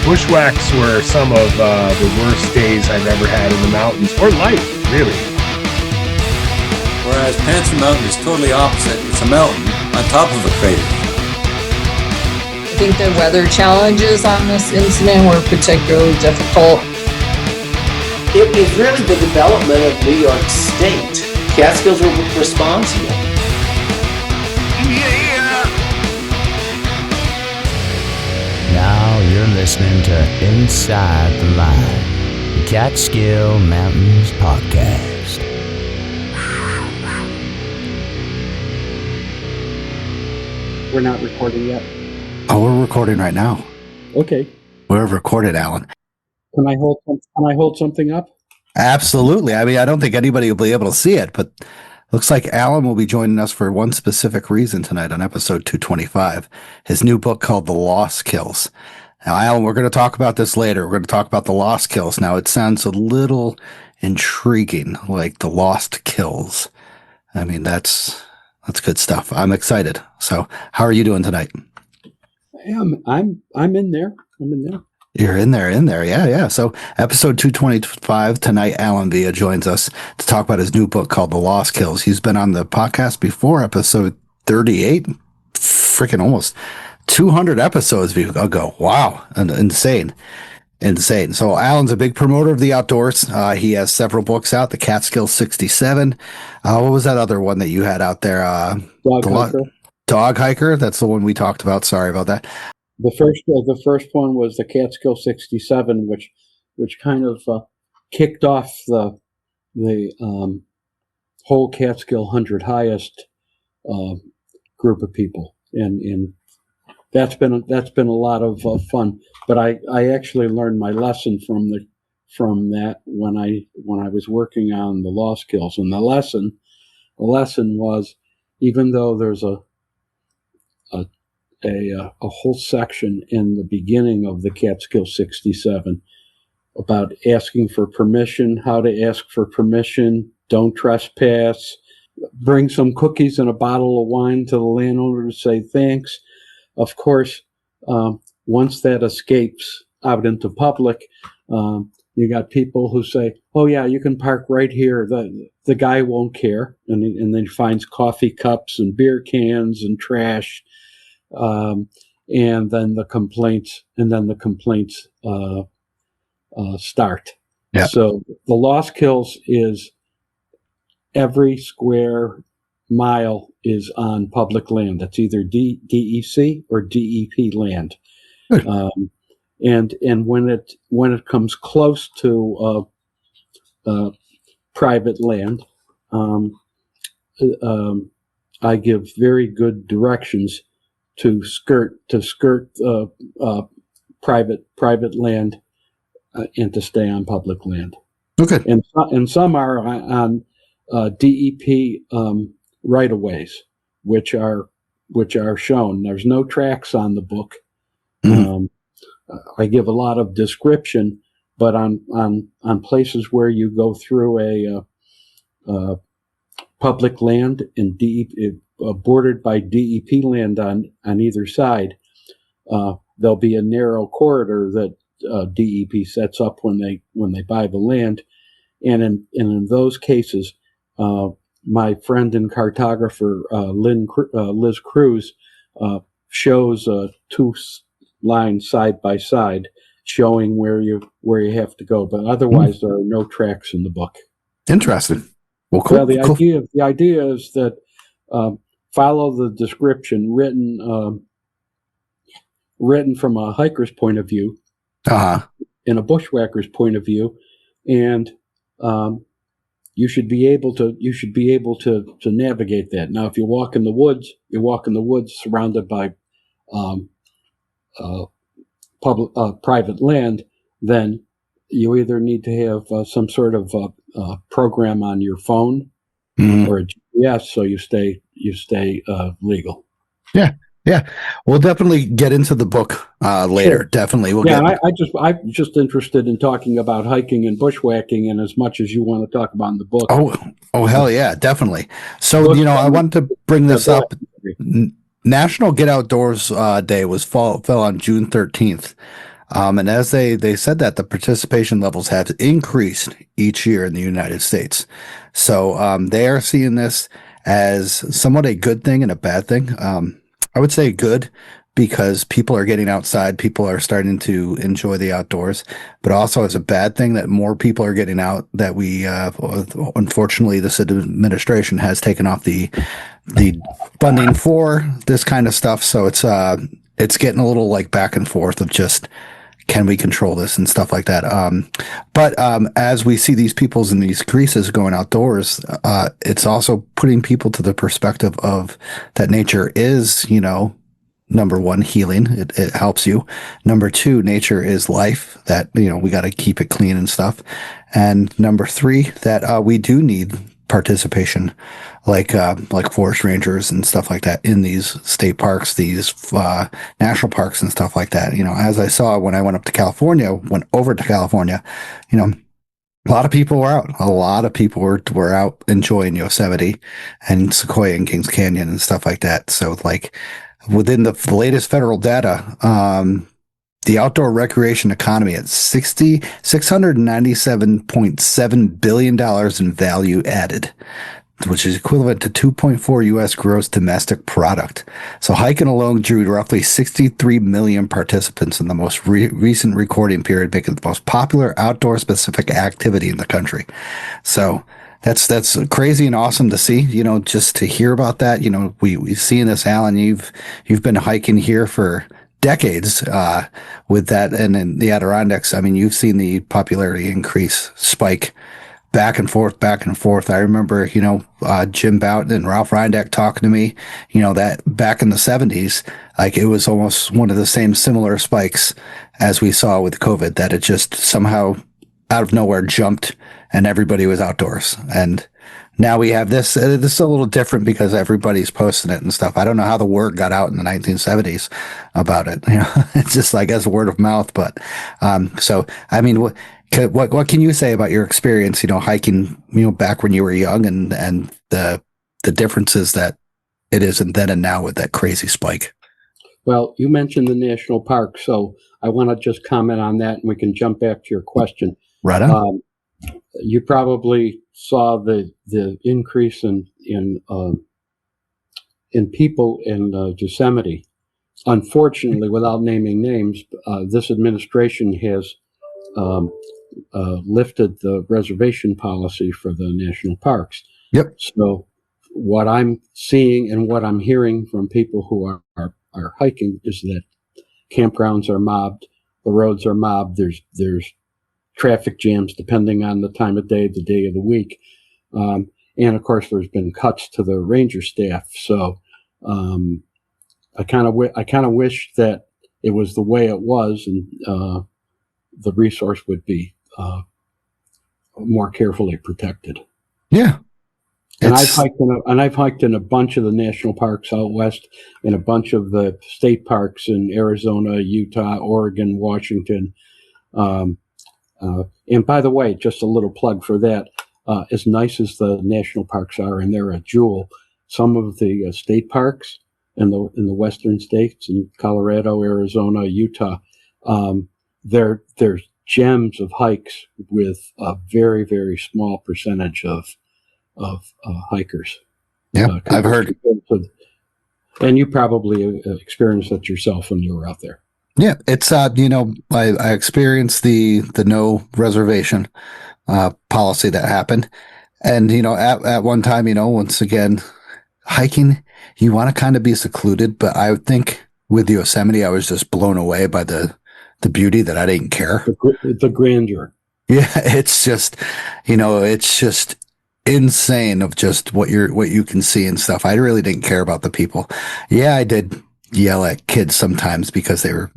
Bushwhacks were some of the worst days I've ever had in the mountains, or life, really. Whereas Panther Mountain is totally opposite. It's a mountain on top of a crater. I think the weather challenges on this incident were particularly difficult. It was really the development of New York State. Catskills were responsible. Now you're listening to Inside the Line, the Catskill Mountains podcast. We're not recording yet. Oh, we're recording right now. Okay. We're recorded, Alan. Can I hold something up? Absolutely. I mean, I don't think anybody will be able to see it, but looks like Alan will be joining us for one specific reason tonight on episode 225, his new book called The Lostkills. Now, Alan, we're going to talk about this later. We're going to talk about The Lostkills. Now, it sounds a little intriguing, like The Lostkills. I mean, that's good stuff. I'm excited. So, how are you doing tonight? I'm in there. You're in there. Yeah. So episode 225 tonight, Alan Villa joins us to talk about his new book called The Lostkills. He's been on the podcast before, episode 38, freaking almost 200 episodes ago. Wow. Insane. So Alan's a big promoter of the outdoors. He has several books out, the Catskill 67. What was that other one that you had out there? Dog Hiker. That's the one we talked about. Sorry about that. The first one was the Catskill 67, which kind of kicked off the whole Catskill 100 highest group of people, and that's been a lot of fun. But I actually learned my lesson from that when I was working on the Lostkills, and the lesson was, even though there's a whole section in the beginning of the Catskill 67 about asking for permission, how to ask for permission, don't trespass, bring some cookies and a bottle of wine to the landowner to say thanks. Of course, once that escapes out into public, you got people who say, oh yeah, you can park right here. The guy won't care. And then he finds coffee cups and beer cans and trash. And then the complaints start. Yeah. So the Lostkills is every square mile is on public land. That's either DEC or DEP land. And when it comes close to private land, I give very good directions to skirt private land and to stay on public land. Okay. And some are on DEP right of ways, which are shown. There's no tracks on the book. Mm-hmm. I give a lot of description, but on places where you go through a public land and DEP. Bordered by DEP land on either side, there'll be a narrow corridor that DEP sets up when they buy the land, and in those cases, my friend and cartographer Liz Cruz shows two lines side by side, showing where you have to go. But otherwise, there are no tracks in the book. Interesting. Well, cool. Well, the idea is that. Follow the description written from a hiker's point of view, and a bushwhacker's point of view, and you should be able to navigate that. Now, if you walk in the woods surrounded by private land, then you either need to have some sort of program on your phone. Mm-hmm. Or a GPS, so you stay legal. Yeah. We'll definitely get into the book later. Sure. Definitely. I'm just interested in talking about hiking and bushwhacking, and as much as you want to talk about in the book. Oh, hell yeah, definitely. So I wanted to bring this up. National Get Outdoors Day fell on June 13th. And as they said that the participation levels have increased each year in the United States. So they are seeing this as somewhat a good thing and a bad thing. I would say good because people are getting outside, people are starting to enjoy the outdoors, but also as a bad thing that more people are getting out, that we unfortunately this administration has taken off the funding for this kind of stuff. So it's getting a little like back and forth of just, can we control this and stuff like that? But as we see these peoples in these creases going outdoors, it's also putting people to the perspective of that nature is, number one, healing. It helps you. Number two, nature is life, that, we got to keep it clean and stuff. And number three, that we do need participation, like forest rangers and stuff like that in these state parks, these national parks and stuff like that. As I saw when I went over to California, a lot of people were out. A lot of people were out enjoying Yosemite and Sequoia and Kings Canyon and stuff like that. So like within the latest federal data, the outdoor recreation economy at $697.7 billion in value added, which is equivalent to 2.4 U.S. gross domestic product. So hiking alone drew roughly 63 million participants in the most recent recording period, making it the most popular outdoor specific activity in the country. So that's crazy and awesome to see, just to hear about that. We see in this, Alan, you've been hiking here for decades with that, and in the Adirondacks, I mean, you've seen the popularity increase, spike back and forth, back and forth. I remember, Jim Bouton and Ralph Reindeck talking to me, that back in the 70s, like it was almost one of the same similar spikes as we saw with COVID, that it just somehow out of nowhere jumped and everybody was outdoors. And now we have this. This is a little different because everybody's posting it and stuff. I don't know how the word got out in the 1970s about it. It's just, I guess, word of mouth. But so, I mean, what can you say about your experience, hiking, back when you were young, and the differences that it is and then and now with that crazy spike? Well, you mentioned the national park, so I want to just comment on that, and we can jump back to your question. Right on. You probably saw the increase in people in Yosemite. Unfortunately, without naming names, this administration has lifted the reservation policy for the national parks. Yep. So what I'm seeing and what I'm hearing from people who are hiking is that campgrounds are mobbed, the roads are mobbed. There's traffic jams depending on the time of day, the day of the week. And of course, there's been cuts to the ranger staff. So I kind of wish that it was the way it was, and the resource would be more carefully protected. Yeah. And I've hiked in a bunch of the national parks out west, in a bunch of the state parks in Arizona, Utah, Oregon, Washington. And by the way, just a little plug for that. As nice as the national parks are, and they're a jewel, some of the state parks in the western states, in Colorado, Arizona, Utah, they're gems of hikes with a very, very small percentage of hikers. Yeah, I've heard. And you probably experienced that yourself when you were out there. Yeah, it's I experienced the no reservation policy that happened, and at one time, once again, hiking, you want to kind of be secluded, but I think with Yosemite, I was just blown away by the beauty that I didn't care. The grandeur. Yeah, it's just it's just insane of just what you can see and stuff. I really didn't care about the people. Yeah, I did yell at kids sometimes because they're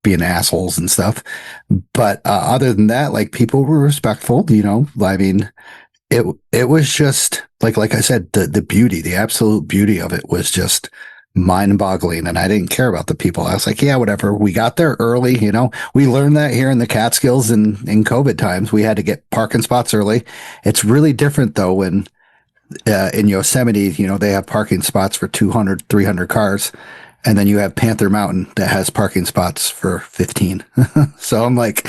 being assholes and stuff, but other than that, like, people were respectful. I mean, it was just like I said, the beauty, the absolute beauty of it was just mind-boggling, and I didn't care about the people. I was like, yeah, whatever. We got there early. We learned that here in the Catskills in COVID times, we had to get parking spots early. It's really different though when in Yosemite, they have parking spots for 200, 300 cars. and then you have Panther Mountain that has parking spots for 15. So I'm like,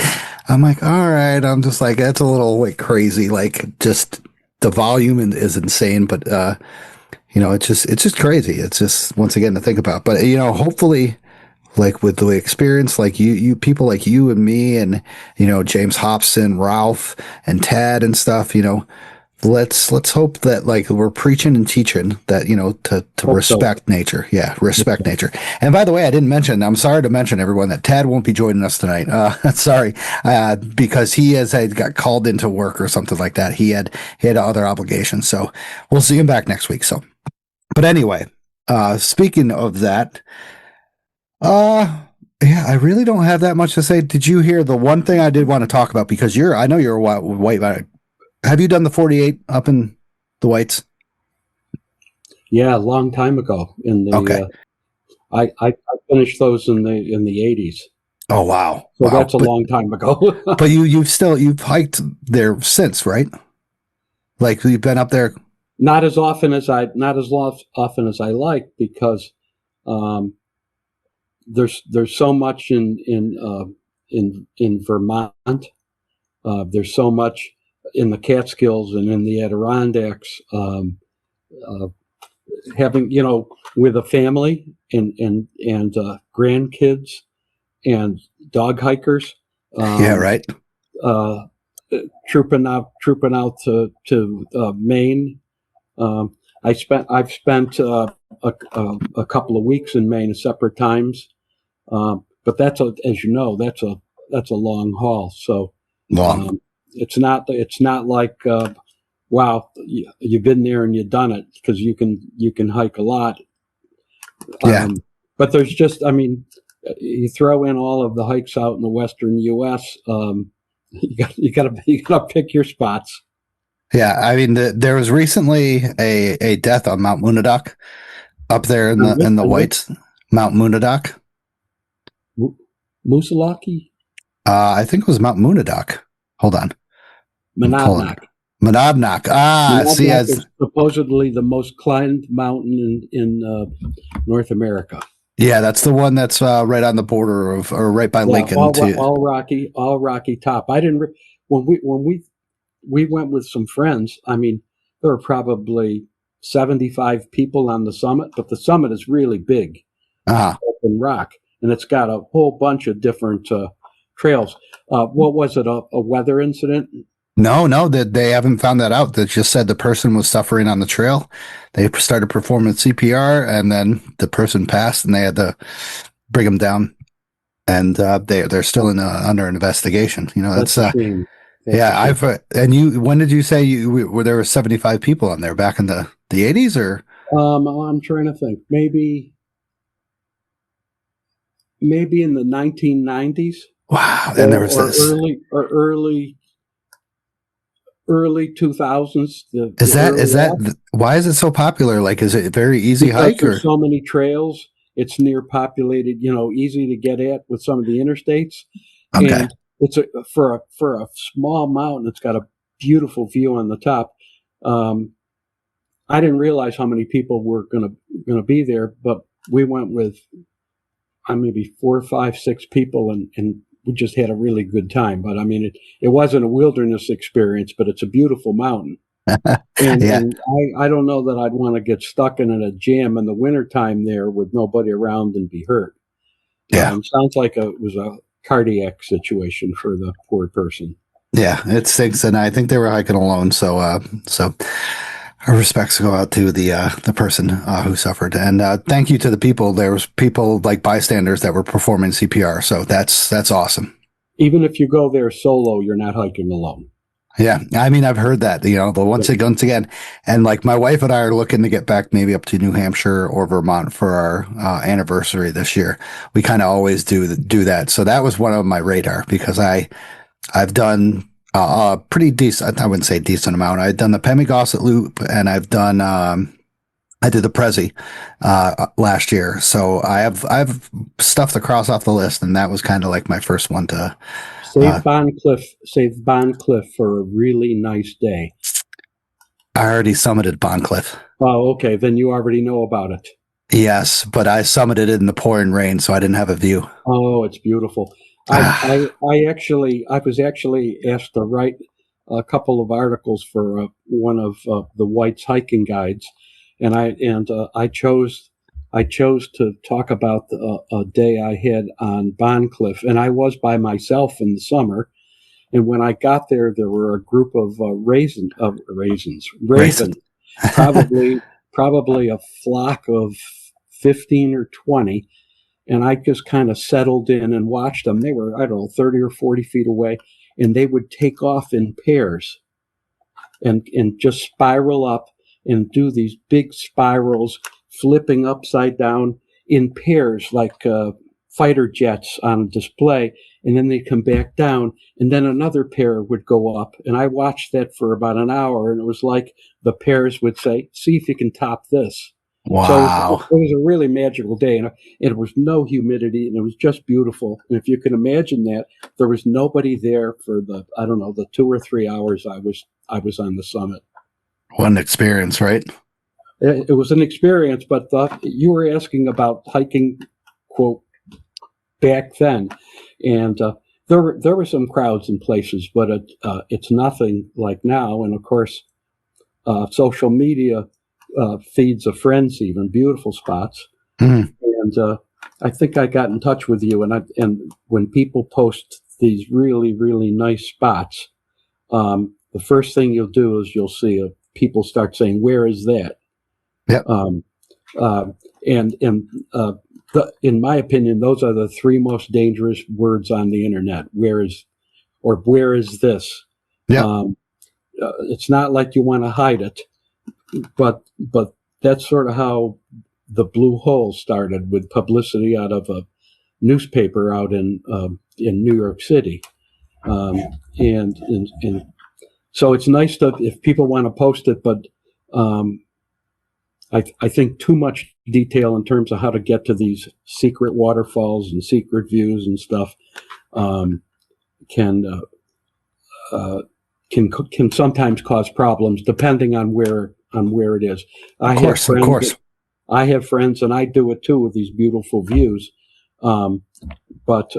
all right. I'm just like, that's a little like crazy. Like just the volume is insane, but it's just crazy. It's just once again to think about. But hopefully, like with the experience, like you people like you and me, and James Hobson, Ralph, and Tad and stuff. Let's hope that like we're preaching and teaching that to respect nature. Yeah, respect nature. And by the way, I'm sorry to mention everyone that Tad won't be joining us tonight. Sorry, because he had got called into work or something like that. He had other obligations, so we'll see him back next week. So, but anyway, speaking of that, yeah, I really don't have that much to say. Did you hear the one thing I did want to talk about? Because I know you're a white. Have you done the 48 up in the Whites? Yeah, a long time ago. Okay. I finished those in the 80s. Oh wow! So wow. that's a long time ago. But you've hiked there since, right? Like you've been up there. Not as often as I like, because there's so much in Vermont. There's so much in the Catskills and in the Adirondacks. Having with a family and grandkids and dog hikers. Yeah, right. Trooping out to Maine. I've spent a couple of weeks in Maine at separate times, but that's a long haul. So long. It's not like wow, you've been there and you've done it, because you can hike a lot. Yeah. But there's just, you throw in all of the hikes out in the Western U.S. You gotta pick your spots. Yeah, I mean, there was recently a death on Mount Moonadoc up there in the Whites. Mount Moonadoc. Moosilauke? I think it was Mount Moonadoc. Hold on. Monadnock. Monadnock. See, as is supposedly the most climbed mountain in North America. Yeah, that's the one that's right on the border of, or right by Lincoln. All rocky top. I didn't when we went with some friends. There were probably 75 people on the summit, but the summit is really big, open rock, and it's got a whole bunch of different trails. What was it? A weather incident? No, that they haven't found that out. That just said the person was suffering on the trail. They started performing CPR, and then the person passed, and they had to bring them down. And they're still under investigation. That's yeah. When did you say were there were 75 people on there back in the 80s, or? I'm trying to think. Maybe in the 1990s. Wow, and there was this early 2000s. Is that why is it so popular? Like, is it a very easy hike? There's so many trails. It's near populated, easy to get at with some of the interstates. Okay. And it's for a small mountain. It's got a beautiful view on the top. I didn't realize how many people were gonna be there, but we went with maybe 4, 5, 6 people, and we just had a really good time. But it wasn't a wilderness experience, but it's a beautiful mountain. And I don't know that I'd want to get stuck in a jam in the wintertime there with nobody around and be hurt. Yeah. Sounds like it was a cardiac situation for the poor person. Yeah, it stinks, and I think they were hiking alone. So our respects go out to the person who suffered, and thank you to the people. There was people like bystanders that were performing CPR, so that's awesome. Even if you go there solo, you're not hiking alone. Yeah, I've heard that. But once again, and like my wife and I are looking to get back maybe up to New Hampshire or Vermont for our anniversary this year. We kind of always do that. So that was one of my radar, because I've done pretty decent. I wouldn't say decent amount. I've done the Pemigosset Loop, and I've done I did the Prezi last year. So I have stuff to cross off the list, and that was kind of like my first one to save Bond Cliff for a really nice day. I already summited Bond Cliff. Oh, okay. Then you already know about it. Yes, but I summited in the pouring rain, so I didn't have a view. Oh, it's beautiful. I was actually asked to write a couple of articles for one of the White's hiking guides, and I chose to talk about a day I had on Boncliffe, and I was by myself in the summer. And when I got there, there were a group of ravens, Raisin. probably a flock of 15 or 20. And I just kind of settled in and watched them. They were, I don't know, 30 or 40 feet away, and they would take off in pairs and just spiral up and do these big spirals, flipping upside down in pairs like fighter jets on display. And then they'd come back down, and then another pair would go up. And I watched that for about an hour, and it was like the pairs would say, "See if you can top this." Wow. So it was a really magical day, and it was no humidity, and it was just beautiful. And if you can imagine that, there was nobody there for the 2 or 3 hours I was on the summit. What an experience, right? It was an experience, but you were asking about hiking, quote, back then, and there were some crowds in places, but it's nothing like now. And of course, social media feeds of friends, even beautiful spots. Mm. And I think I got in touch with you, and when people post these really, really nice spots, the first thing you'll do is you'll see people start saying, "Where is that?" Yep. In my opinion, those are the three most dangerous words on the internet. Where is this? Yeah. It's not like you want to hide it, but that's sort of how the blue hole started, with publicity out of a newspaper out in New York City, and so it's nice if people want to post it, but I think too much detail in terms of how to get to these secret waterfalls and secret views and stuff can sometimes cause problems depending on where it is. Of course. I have friends, and I do it too, with these beautiful views. But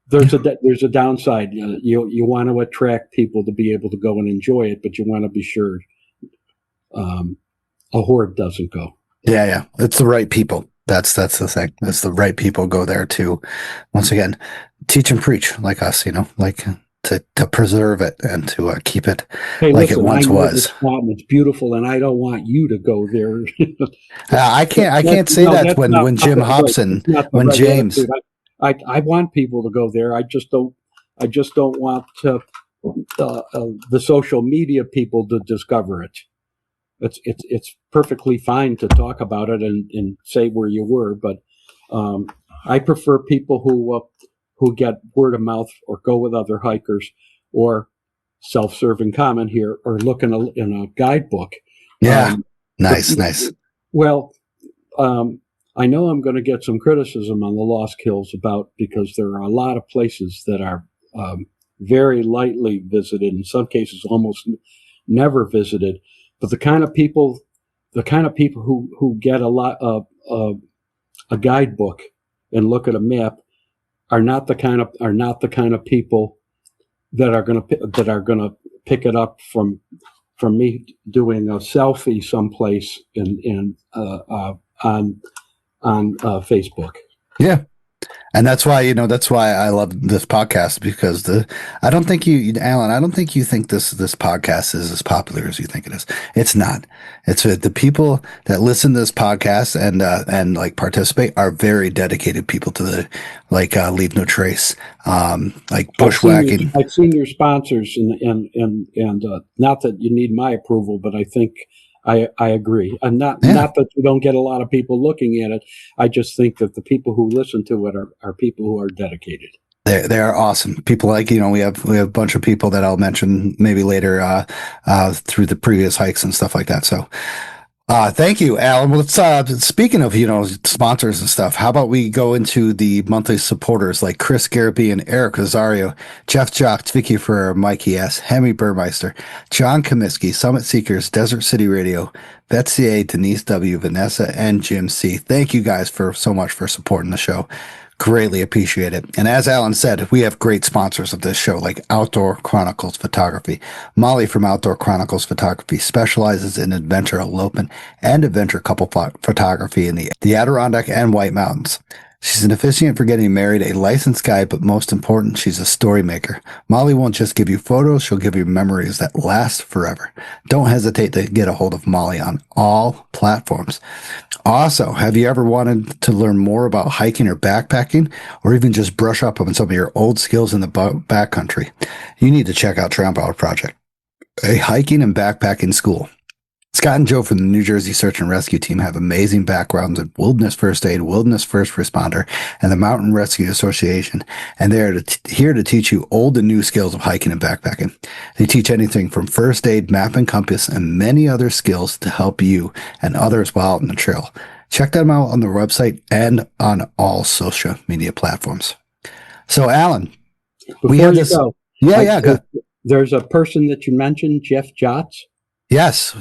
there's a downside. You want to attract people to be able to go and enjoy it, but you want to be sure a horde doesn't go. Yeah. It's the right people. That's the thing. It's the right people go there to, once again, teach and preach like us, like to preserve it and to keep it like it once was. It's beautiful, and I don't want you to go there. I can't say that when Jim Hobson, when James. I want people to go there. I just don't want the social media people to discover it. It's perfectly fine to talk about it and say where you were, but I prefer people who get word of mouth or go with other hikers or self-serving comment here or look in a guidebook. Yeah, nice. Well, I know I'm going to get some criticism on the Lostkills because there are a lot of places that are very lightly visited, in some cases almost never visited. But the kind of people who get a guidebook and look at a map are not the kind of people that are going to pick it up from me doing a selfie someplace on Facebook. Yeah. And that's why I love this podcast, because I don't think Alan, I don't think you think this podcast is as popular as you think it is. It's not. It's the people that listen to this podcast and like participate are very dedicated people to the Leave No Trace, like bushwhacking. I've seen your sponsors and not that you need my approval, but I think I agree. And not that you don't get a lot of people looking at it. I just think that the people who listen to it are people who are dedicated. They are awesome people. Like, we have a bunch of people that I'll mention maybe later through the previous hikes and stuff like that. So Thank you, Alan. Well, let's, speaking of, sponsors and stuff, how about we go into the monthly supporters like Chris Garabee and Eric Rosario, Jeff Jock, Vicky Ferrer, Mikey S., Hemi Burmeister, John Comiskey, Summit Seekers, Desert City Radio, Betsy A., Denise W., Vanessa, and Jim C. Thank you guys so much for supporting the show. Greatly appreciate it. And as Alan said, we have great sponsors of this show, like Outdoor Chronicles Photography. Molly from Outdoor Chronicles Photography specializes in adventure elopement and adventure couple photography in the Adirondack and White Mountains. She's an officiant for getting married, a licensed guide, but most important, she's a story maker. Molly won't just give you photos, she'll give you memories that last forever. Don't hesitate to get a hold of Molly on all platforms. Also, have you ever wanted to learn more about hiking or backpacking, or even just brush up on some of your old skills in the backcountry? You need to check out Tramp Out Project, a hiking and backpacking school. Scott and Joe from the New Jersey Search and Rescue Team have amazing backgrounds in wilderness first aid, wilderness first responder, and the Mountain Rescue Association, and they're here to teach you old and new skills of hiking and backpacking. They teach anything from first aid, map and compass, and many other skills to help you and others while out on the trail. Check them out on their website and on all social media platforms. So, Alan, we have this. Go, Good. There's a person that you mentioned, Jeff Jotz. Yes.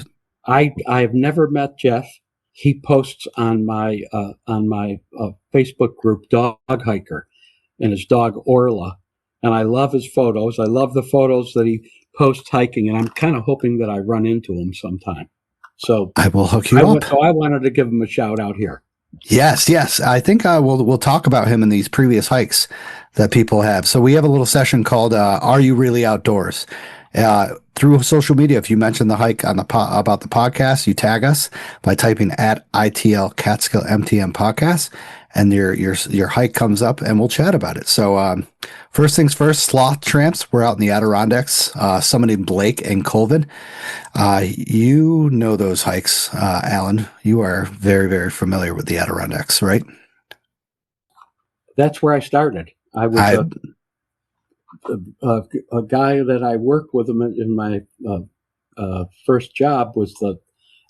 I've never met Jeff. He posts on my Facebook group, Dog Hiker, and his dog Orla. And I love his photos. I love the photos that he posts hiking, and I'm kind of hoping that I run into him sometime. So I will hook you up. So I wanted to give him a shout out here. Yes. I think we'll talk about him in these previous hikes that people have. So we have a little session called "Are You Really Outdoors?" Through social media. If you mention the hike on about the podcast, you tag us by typing at ITL Catskill MTM podcast, and your hike comes up, and we'll chat about it. So first things first, sloth tramps. We're out in the Adirondacks, summiting Blake and Colvin. You know those hikes, Alan. You are very, very familiar with the Adirondacks, right? That's where I started. I was a guy that I worked with him in my first job was the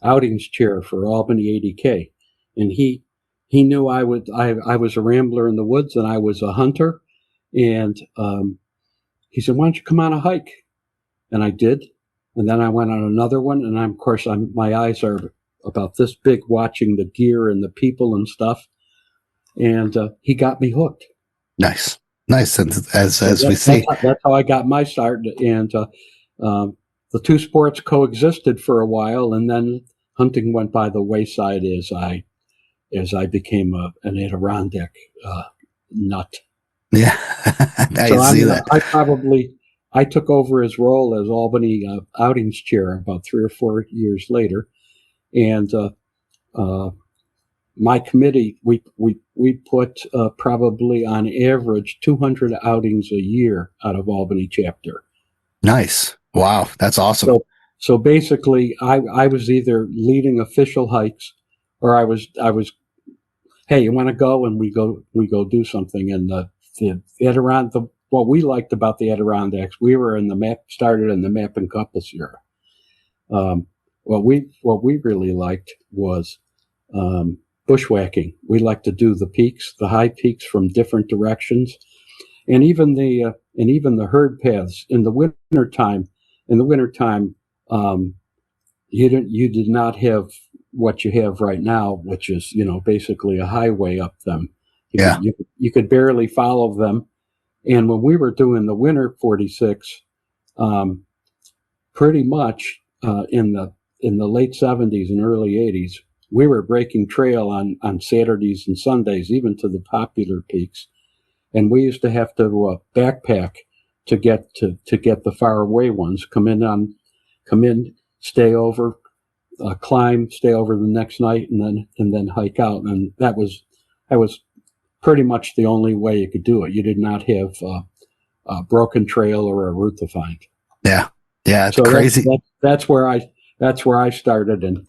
outings chair for Albany 80K, and he knew I was a rambler in the woods and I was a hunter, and he said, "Why don't you come on a hike?" And I did, and then I went on another one, and my eyes are about this big watching the gear and the people and stuff, and he got me hooked. Nice. As we see, that's how I got my start, and the two sports coexisted for a while, and then hunting went by the wayside as I became an Adirondack nut. Yeah, I took over his role as Albany outings chair about 3 or 4 years later, and my committee, we put probably on average 200 outings a year out of Albany chapter. Nice. Wow. That's awesome. So basically I was either leading official hikes, or I was, hey, you want to go? And we go do something. And what we liked about the Adirondacks, we were started in the map and compass era. What we really liked was, bushwhacking. We like to do the high peaks from different directions, and even the herd paths in the wintertime. In the wintertime, you did not have what you have right now, which is basically a highway up them. You could barely follow them. And when we were doing the winter 46, pretty much in the late 70s and early 80s. We were breaking trail on Saturdays and Sundays, even to the popular peaks, and we used to have to backpack to get the far away ones. Come in, stay over, climb, stay over the next night, and then hike out. And that was pretty much the only way you could do it. You did not have a broken trail or a route to find. Yeah, it's crazy. That's where I started, and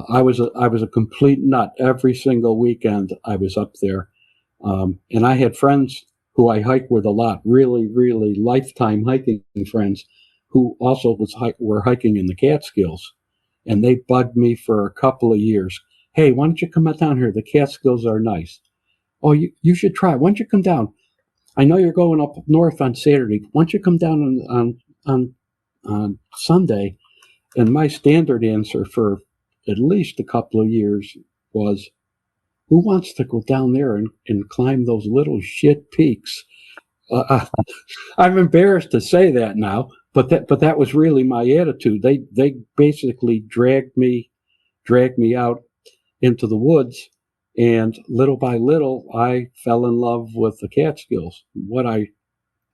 I was a complete nut. Every single weekend I was up there, and I had friends who I hiked with a lot, really, really lifetime hiking friends, who also were hiking in the Catskills, and they bugged me for a couple of years. Hey, why don't you come down here? The Catskills are nice. Oh, you should try. Why don't you come down? I know you're going up north on Saturday. Why don't you come down on Sunday? And my standard answer for at least a couple of years was, who wants to go down there and climb those little shit peaks? I'm embarrassed to say that now, but that was really my attitude. They basically dragged me out into the woods, and little by little, I fell in love with the Catskills. What I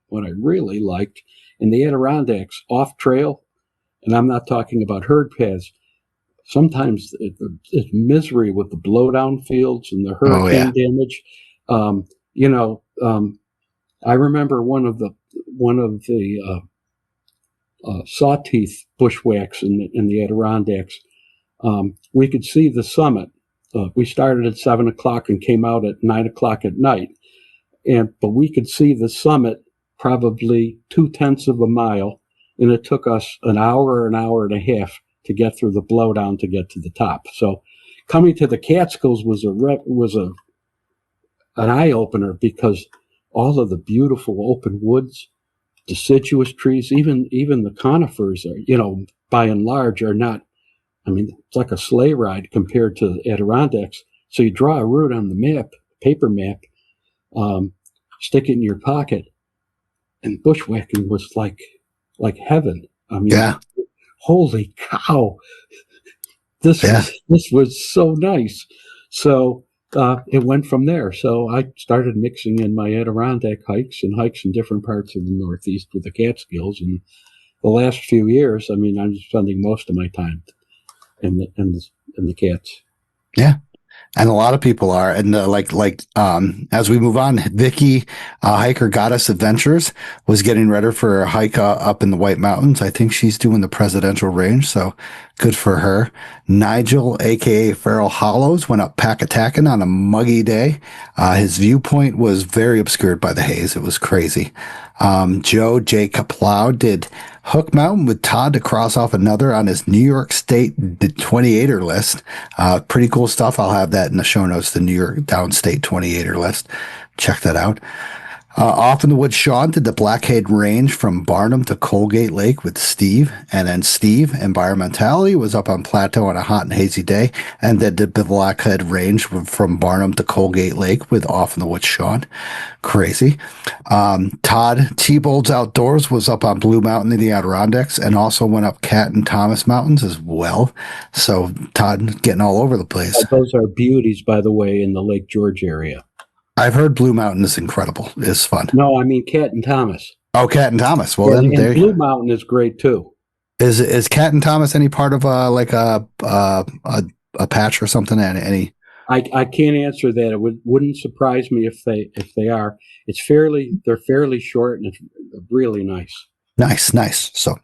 really liked in the Adirondacks, off trail, and I'm not talking about herd paths. Sometimes it's misery with the blowdown fields and the hurricane damage. I remember one of the sawteeth bushwhacks in the Adirondacks. We could see the summit. We started at 7 o'clock and came out at 9 o'clock at night, but we could see the summit probably 0.2 of a mile, and it took us an hour and a half to get through the blowdown to get to the top. So, coming to the Catskills was an eye opener, because all of the beautiful open woods, deciduous trees, even the conifers are, by and large, are not. I mean, it's like a sleigh ride compared to the Adirondacks. So you draw a route on the map, paper map, stick it in your pocket, and bushwhacking was like heaven. I mean, holy cow! This was so nice. So it went from there. So I started mixing in my Adirondack hikes and hikes in different parts of the Northeast with the Catskills. And the last few years, I mean, I'm spending most of my time in the Cats. Yeah. And a lot of people are. And as we move on, Vicky, Hiker Goddess Adventures, was getting ready for a hike up in the White Mountains. I think she's doing the Presidential Range, so good for her. Nigel, a.k.a. Feral Hollows, went up Packatakin on a muggy day. His viewpoint was very obscured by the haze. It was crazy. Joe J. Kaplow did Hook Mountain with Todd to cross off another on his New York State 28er list. Pretty cool stuff. I'll have that in the show notes, the New York Downstate 28er list. Check that out. Off in the woods, Sean did the Blackhead Range from Barnum to Colgate Lake with Steve. And then Steve, Environmentality, was up on Plateau on a hot and hazy day, and then did the Blackhead Range from Barnum to Colgate Lake with Off in the Woods, Sean. Crazy. Todd, T-Bolds Outdoors, was up on Blue Mountain in the Adirondacks, and also went up Cat and Thomas Mountains as well. So Todd getting all over the place. Those are beauties, by the way, in the Lake George area. I've heard Blue Mountain is incredible. It's fun. No, I mean Cat and Thomas. Oh, Cat and Thomas. Well, then and Blue Mountain is great too. Is Cat and Thomas any part of a patch or something? Any? I can't answer that. It wouldn't surprise me if they are. They're fairly short, and it's really nice. Nice. So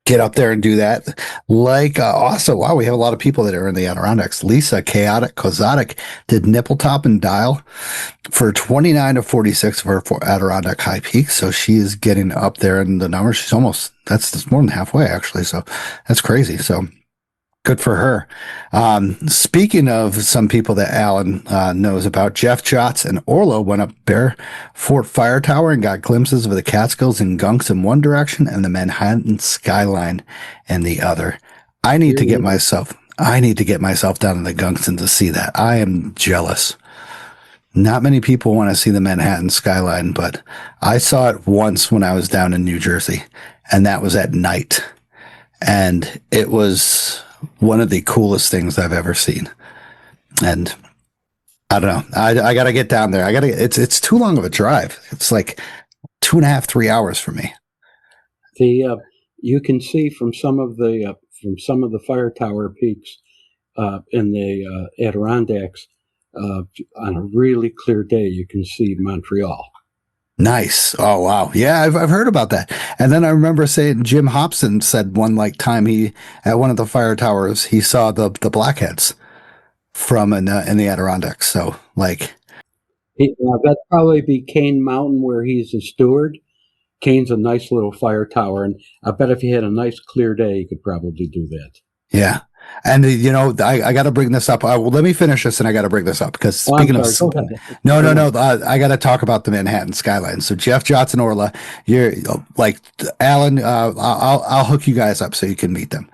get up there and do that. Also, wow, we have a lot of people that are in the Adirondacks. Lisa Chaotic Kozotic did Nipple Top and Dial for 29 of 46 of her Adirondack high peaks. So she is getting up there in the numbers. She's that's more than halfway actually. So that's crazy. So good for her. Speaking of some people that Alan knows about, Jeff Jotz and Orlo went up Bear Fort Fire Tower and got glimpses of the Catskills and Gunks in one direction and the Manhattan skyline in the other. I need to get myself down in the Gunks and to see that. I am jealous. Not many people want to see the Manhattan skyline, but I saw it once when I was down in New Jersey, and that was at night. And it was one of the coolest things I've ever seen. And I don't know. I got to get down there. It's too long of a drive. It's like 2.5, 3 hours for me. You can see from some of the fire tower peaks in the Adirondacks on a really clear day, you can see Montreal. Nice. Oh, wow. Yeah, I've heard about that. And then I remember saying Jim Hobson said one time he, at one of the fire towers, he saw the blackheads from in the Adirondacks. So that'd probably be Cane Mountain where he's a steward. Cane's a nice little fire tower. And I bet if you had a nice clear day, you could probably do that. Yeah. And I got to bring this up. Well, let me finish this, and I got to bring this up because Oh, I'm speaking of sorry. Go ahead. no, I got to talk about the Manhattan skyline. So Jeff Johnson Orla, you're like Alan. I'll hook you guys up so you can meet them.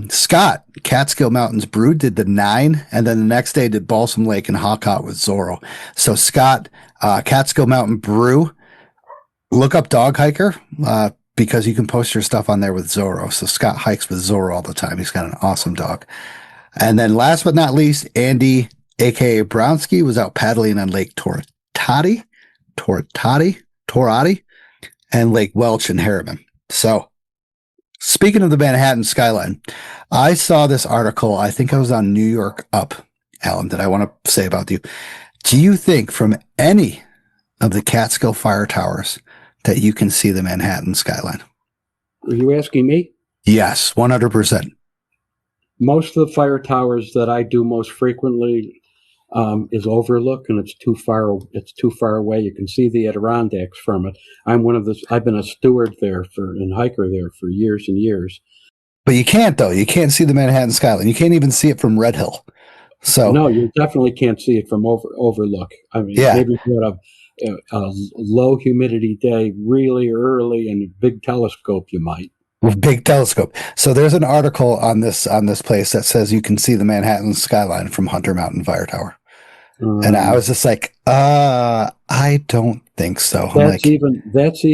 Scott, Catskill Mountains Brew did the 9, and then the next day did Balsam Lake and Hawkot with Zorro. So Scott, Catskill Mountain Brew, look up Dog Hiker. Because you can post your stuff on there with Zorro. So Scott hikes with Zorro all the time. He's got an awesome dog. And then last but not least, Andy, aka Brownsky, was out paddling on Lake Torati, and Lake Welch in Harriman. So speaking of the Manhattan skyline, I saw this article. I think I was on New York Up, Alan, that I want to say about you. Do you think from any of the Catskill fire towers that you can see the Manhattan skyline? Are you asking me? Yes, 100%. Most of the fire towers that I do most frequently is Overlook, and it's too far. It's too far away. You can see the Adirondacks from it. I've been a steward there and hiker there for years and years. But you can't though. You can't see the Manhattan skyline. You can't even see it from Red Hill. So no, you definitely can't see it from Overlook. I mean, maybe you have a low humidity day really early and a big telescope you might. Big telescope. So there's an article on this place that says you can see the Manhattan skyline from Hunter Mountain Fire Tower. And I was just like, I don't think so. That's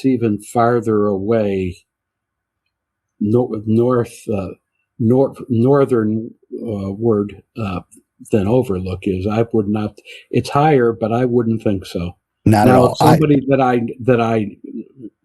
even farther away northern word than Overlook is. I would not. It's higher, but I wouldn't think so. Not now, at all. If somebody that I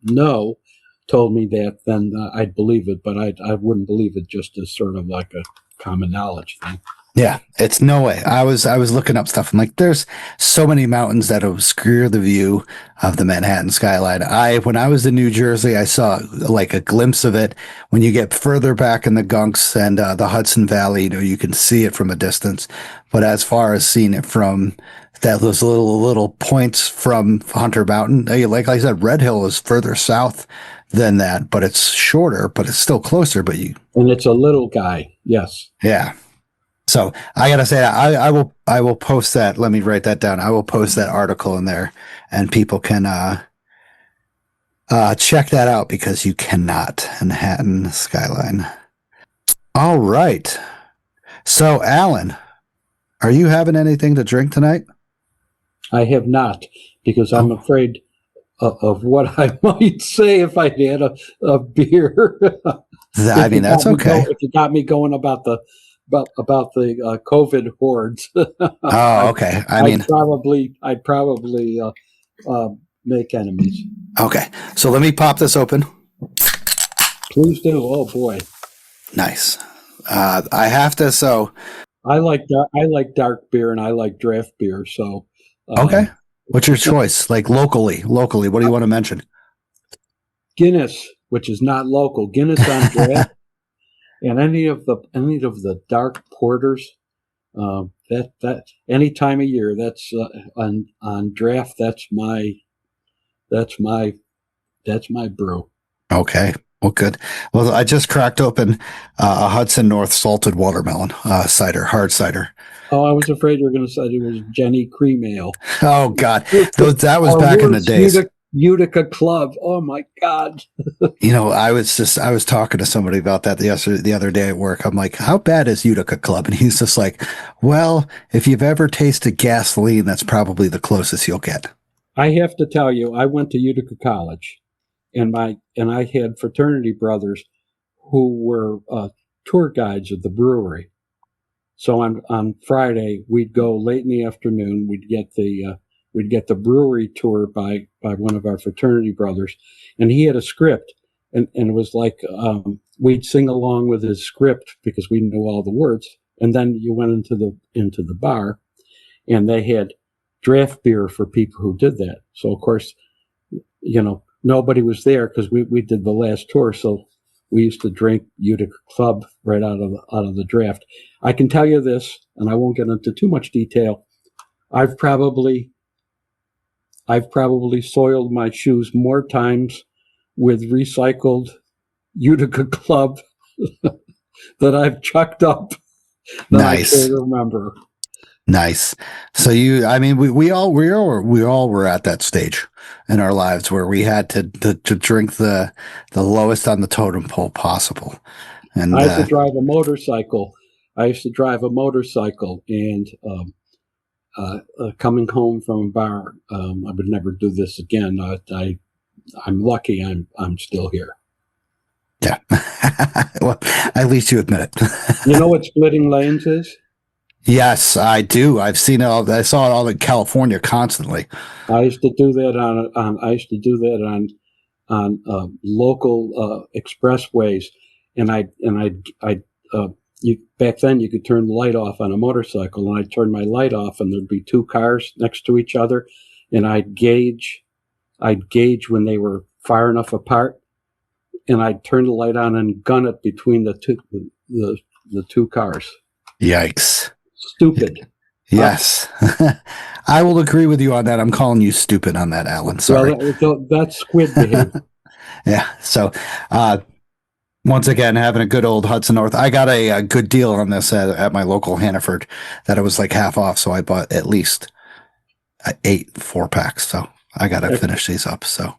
know told me that, then I'd believe it, but I wouldn't believe it just as sort of like a common knowledge thing. Yeah, it's no way. I was looking up stuff. I'm like, there's so many mountains that obscure the view of the Manhattan skyline. When I was in New Jersey, I saw like a glimpse of it. When you get further back in the Gunks and the Hudson Valley, you can see it from a distance. But as far as seeing it from those little points from Hunter Mountain, like I said, Red Hill is further south than that, but it's shorter, but it's still closer. And it's a little guy. Yes. Yeah. So I gotta say, I will post that. Let me write that down. I will post that article in there, and people can check that out because you cannot Manhattan skyline. All right. So Alan, are you having anything to drink tonight? I have not, because I'm afraid of what I might say if I had a beer. I mean, that's okay. If you got me going about the COVID hordes. Oh, okay. I'd probably make enemies. Okay. So let me pop this open. Please do. Oh boy. Nice. I have to. So I like dark beer and I like draft beer. So okay. What's your choice? Like locally, what do you want to mention? Guinness, which is not local. Guinness on draft. And any of the dark porters, that any time of year, that's on draft. That's my brew. Okay, well, good. Well, I just cracked open a Hudson North salted watermelon cider, hard cider. Oh, I was afraid you were going to say it was Jenny Cream Ale. Oh God, that was back in the days. Utica Club. Oh my God. I was talking to somebody about that the other day at work. I'm like, how bad is Utica Club? And he's just like, well, if you've ever tasted gasoline, that's probably the closest you'll get. I have to tell you, I went to Utica College, and I had fraternity brothers who were tour guides at the brewery. So on Friday, we'd go late in the afternoon. We'd get the brewery tour by one of our fraternity brothers, and he had a script, and it was like we'd sing along with his script because we knew all the words. And then you went into the bar, and they had draft beer for people who did that. So of course, nobody was there because we did the last tour, so we used to drink Utica Club right out of the draft. I can tell you this, and I won't get into too much detail. I've probably soiled my shoes more times with recycled Utica Club that I've chucked up that Nice. I can't remember. Nice. So we all were at that stage in our lives where we had to drink the lowest on the totem pole possible. And I used to drive a motorcycle. And coming home from a bar, I would never do this again. I'm lucky I'm still here. yeah. Well, at least you admit it. You know what splitting lanes is? Yes, I do. I've seen it all. I saw it all in California constantly. I used to do that on local expressways, and back then you could turn the light off on a motorcycle, and I'd turn my light off, and there'd be two cars next to each other, and I'd gauge when they were far enough apart, and I'd turn the light on and gun it between the two cars. Yikes. Stupid. Yes. I will agree with you on that. I'm calling you stupid on that, Alan. Sorry. Well, that's squid behavior. Yeah. So, once again, having a good old Hudson North. I got a good deal on this at my local Hannaford that it was like half off. So I bought at least 8 4-packs. So I got to finish these up. So,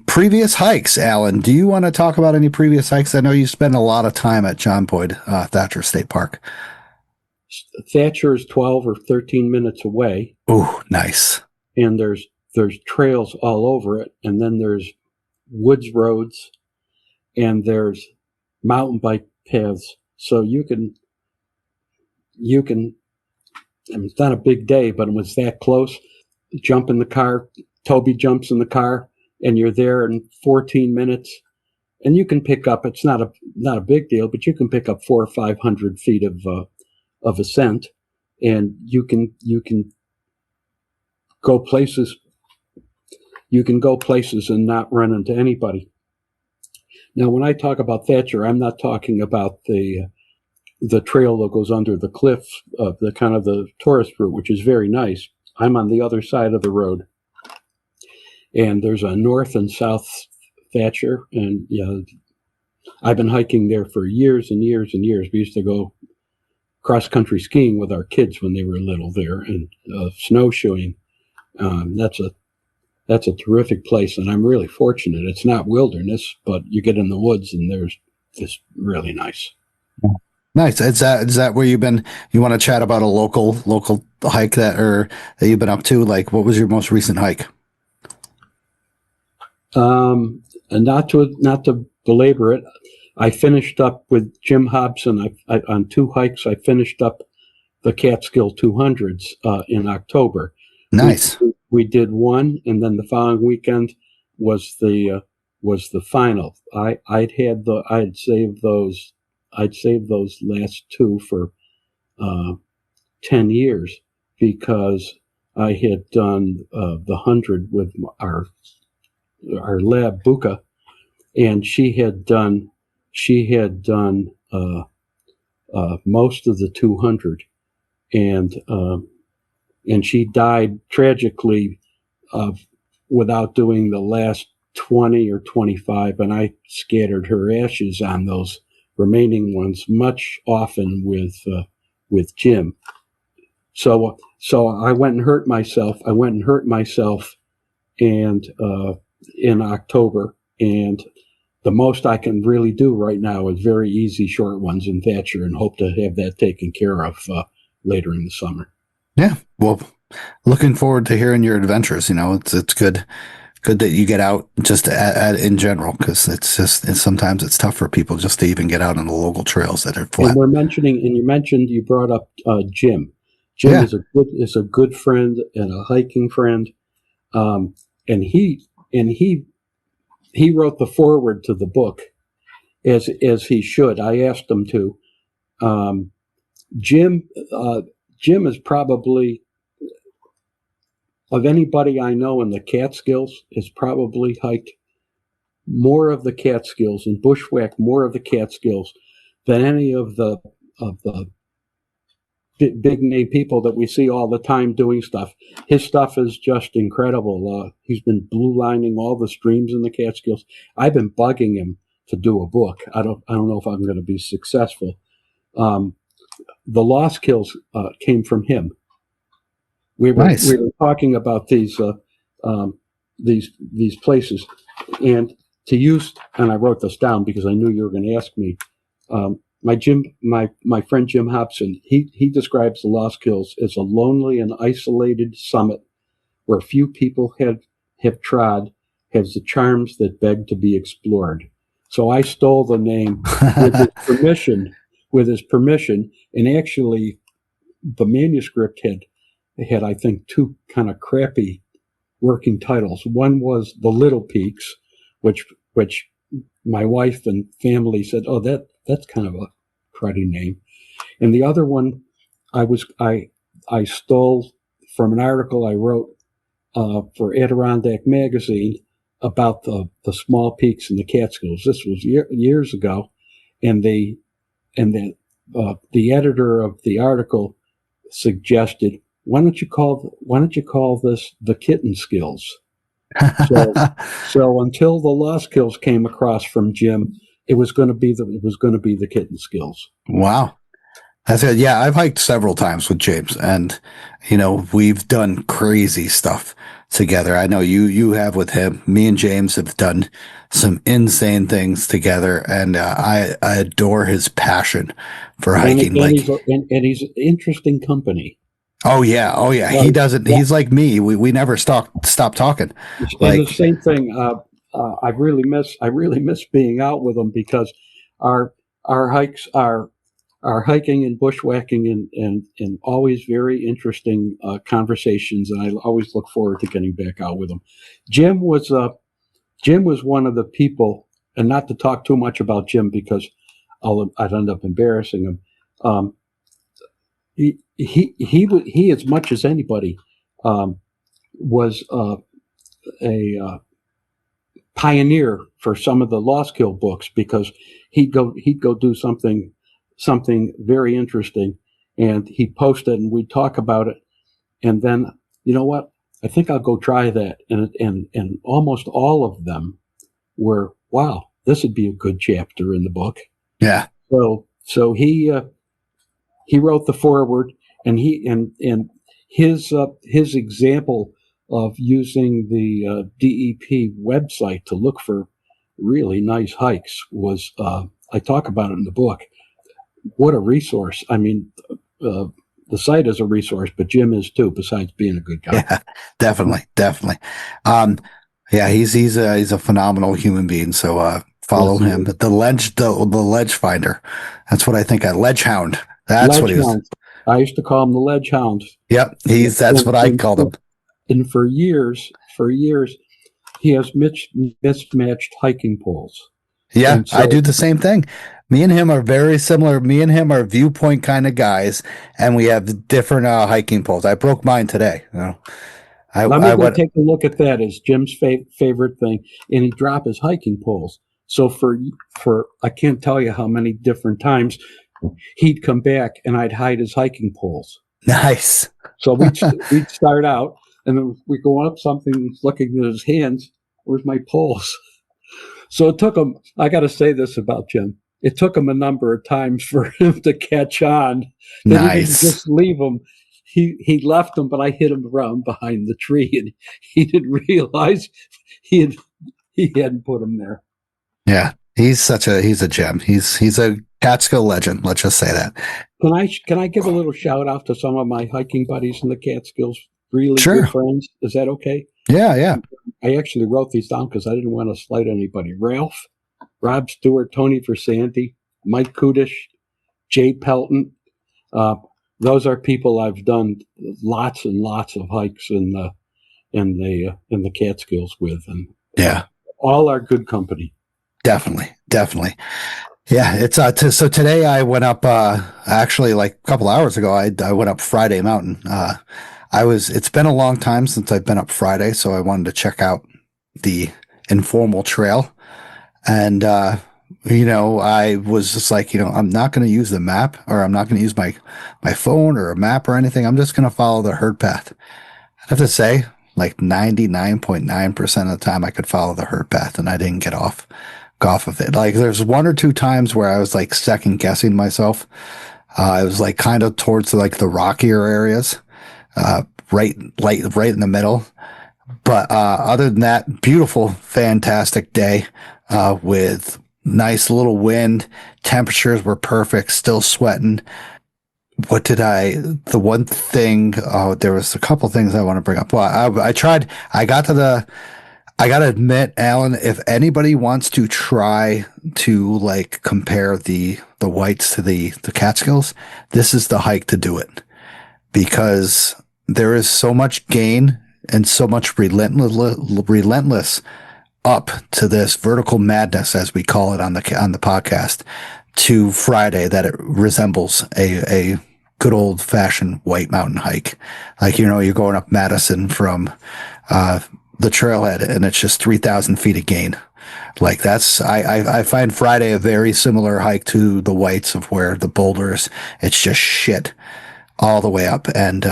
previous hikes, Alan, do you want to talk about any previous hikes? I know you spend a lot of time at John Boyd Thatcher State Park. Thatcher is 12 or 13 minutes away. Oh, nice. And there's trails all over it. And then there's woods roads, and there's mountain bike paths. So you can, I mean, it's not a big day, but it was that close. Jump in the car. Toby jumps in the car, and you're there in 14 minutes. And you can pick up, it's not a big deal, but you can pick up 400 or 500 feet of ascent, and you can go places. You can go places and not run into anybody. Now, when I talk about Thatcher, I'm not talking about the trail that goes under the cliff, the kind of the tourist route, which is very nice. I'm on the other side of the road, and there's a north and south Thatcher, and I've been hiking there for years and years and years. We used to go cross-country skiing with our kids when they were little there, and snowshoeing. That's a terrific place, and I'm really fortunate. It's not wilderness, but you get in the woods, and there's just really nice. Nice. Is that where you've been? You want to chat about a local hike that you've been up to? Like, what was your most recent hike? And not to belabor it, I finished up with Jim Hobson. On 2 hikes, I finished up the Catskill 200s in October. Nice. We did one, and then the following weekend was the final. I'd saved those last 2 for 10 years, because I had done the 100 with our lab Buka, and she had done most of the 200, and she died tragically without doing the last 20 or 25, and I scattered her ashes on those remaining ones, much often with Jim. So I went and hurt myself. And in October, and the most I can really do right now is very easy short ones in Thatcher, and hope to have that taken care of later in the summer. Yeah. Well, looking forward to hearing your adventures. It's good that you get out just in general, because sometimes it's tough for people just to even get out on the local trails that are flat. And you brought up Jim. Jim is a good friend and a hiking friend, and he wrote the foreword to the book, as he should. I asked him to. Jim is probably, of anybody I know in the Catskills, has probably hiked more of the Catskills and bushwhacked more of the Catskills than any of the big name people that we see all the time doing stuff. His stuff is just incredible. He's been blue lining all the streams in the Catskills. I've been bugging him to do a book. I don't know if I'm going to be successful. The Lostkills came from him. We were talking about these places, and to use, and I wrote this down because I knew you were going to ask me. My friend Jim Hobson, he describes the Lostkills as a lonely and isolated summit where few people have trod, has the charms that beg to be explored. So I stole the name with his permission, and actually the manuscript had I think two kind of crappy working titles. One was The Little Peaks, which my wife and family said, "Oh, that's kind of a cruddy name." And the other one I stole from an article I wrote for Adirondack Magazine about the small peaks in the Catskills. This was years ago, and the editor of the article suggested, why don't you call this the Catskills? So until the Lostkills came across from Jim, it was going to be the Catskills. Wow. That's it. Yeah, I've hiked several times with James, and we've done crazy stuff together. I know you have with him. Me and James have done some insane things together, and I adore his passion for hiking. And he's interesting company. Oh yeah. Right. He doesn't. Yeah. He's like me. We never stop talking. And the same thing. I really miss being out with him because our hikes are hiking and bushwhacking and always very interesting conversations, and I always look forward to getting back out with him. Jim was one of the people, and not to talk too much about Jim because I'd end up embarrassing him. He as much as anybody was a pioneer for some of the Lostkill books, because he'd go do something very interesting, and he'd post it and we'd talk about it, and then, you know what, I think I'll go try that, and almost all of them were, wow, this would be a good chapter in the book. Yeah. So he wrote the foreword, and his example of using the DEP website to look for really nice hikes was, I talk about it in the book. What a resource. I mean, the site is a resource, but Jim is too, besides being a good guy. Yeah, definitely. Yeah, he's a phenomenal human being. So follow him. The ledge finder. That's what I think. A ledge hound. That's what he was. I used to call him the ledge hound. Yep, that's what I called him. And for years, he has mismatched hiking poles. Yeah, so, I do the same thing. Me and him are very similar. Me and him are viewpoint kind of guys, and we have different hiking poles. I broke mine today. Let me go take a look at that. As Jim's favorite thing, and he'd drop his hiking poles. So for I can't tell you how many different times he'd come back and I'd hide his hiking poles. Nice. So we'd start out, and then we go up something. He's looking at his hands. Where's my poles? So it took him. I got to say this about Jim. It took him a number of times for him to catch on. That nice. He didn't just leave them. He left them, but I hit him around behind the tree, and he didn't realize he hadn't put them there. Yeah, he's a gem. He's a Catskill legend. Let's just say that. Can I give a little shout out to some of my hiking buddies in the Catskills? Really sure. Good friends. Is that okay? Yeah. I actually wrote these down because I didn't want to slight anybody. Ralph, Rob Stewart, Tony Versanti, Mike Kudish, Jay Pelton. Those are people I've done lots and lots of hikes in the Catskills with, and yeah, all are good company. Definitely. Yeah, it's so today I went up actually like a couple hours ago. I went up Friday Mountain. It's been a long time since I've been up Friday, so I wanted to check out the informal trail. And I was just like, I'm not going to use the map, or I'm not going to use my phone or a map or anything. I'm just going to follow the herd path. I have to say, like 99.9% of the time I could follow the herd path, and I didn't get off. off of it. Like there's one or two times where I was like second guessing myself. It was like kind of towards like the rockier areas, right in the middle. But other than that, beautiful, fantastic day with nice little wind. Temperatures were perfect, still sweating. The one thing, there was a couple things I want to bring up. Well, I tried, I got to admit, Alan, if anybody wants to try to like compare the whites to the Catskills, this is the hike to do it, because there is so much gain and so much relentless up to this vertical madness, as we call it on the podcast, to Friday, that it resembles a good old fashioned White Mountain hike. Like, you're going up Madison from the trailhead, and it's just 3,000 feet of gain. Like I find Friday a very similar hike to the Whites, of where the boulders, it's just shit all the way up. And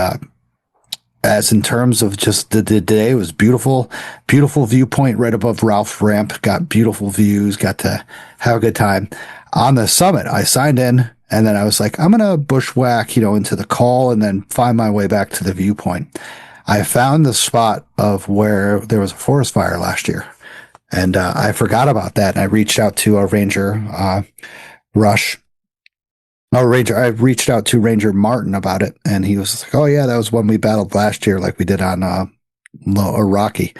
as in terms of just the day, it was beautiful viewpoint right above Ralph Ramp. Got beautiful views, got to have a good time. On the summit, I signed in, and then I was like, I'm going to bushwhack, into the call and then find my way back to the viewpoint. I found the spot of where there was a forest fire last year, and I forgot about that. And I reached out to our ranger, Rush. I reached out to Ranger Martin about it, and he was like, "Oh yeah, that was one we battled last year, like we did on Rocky."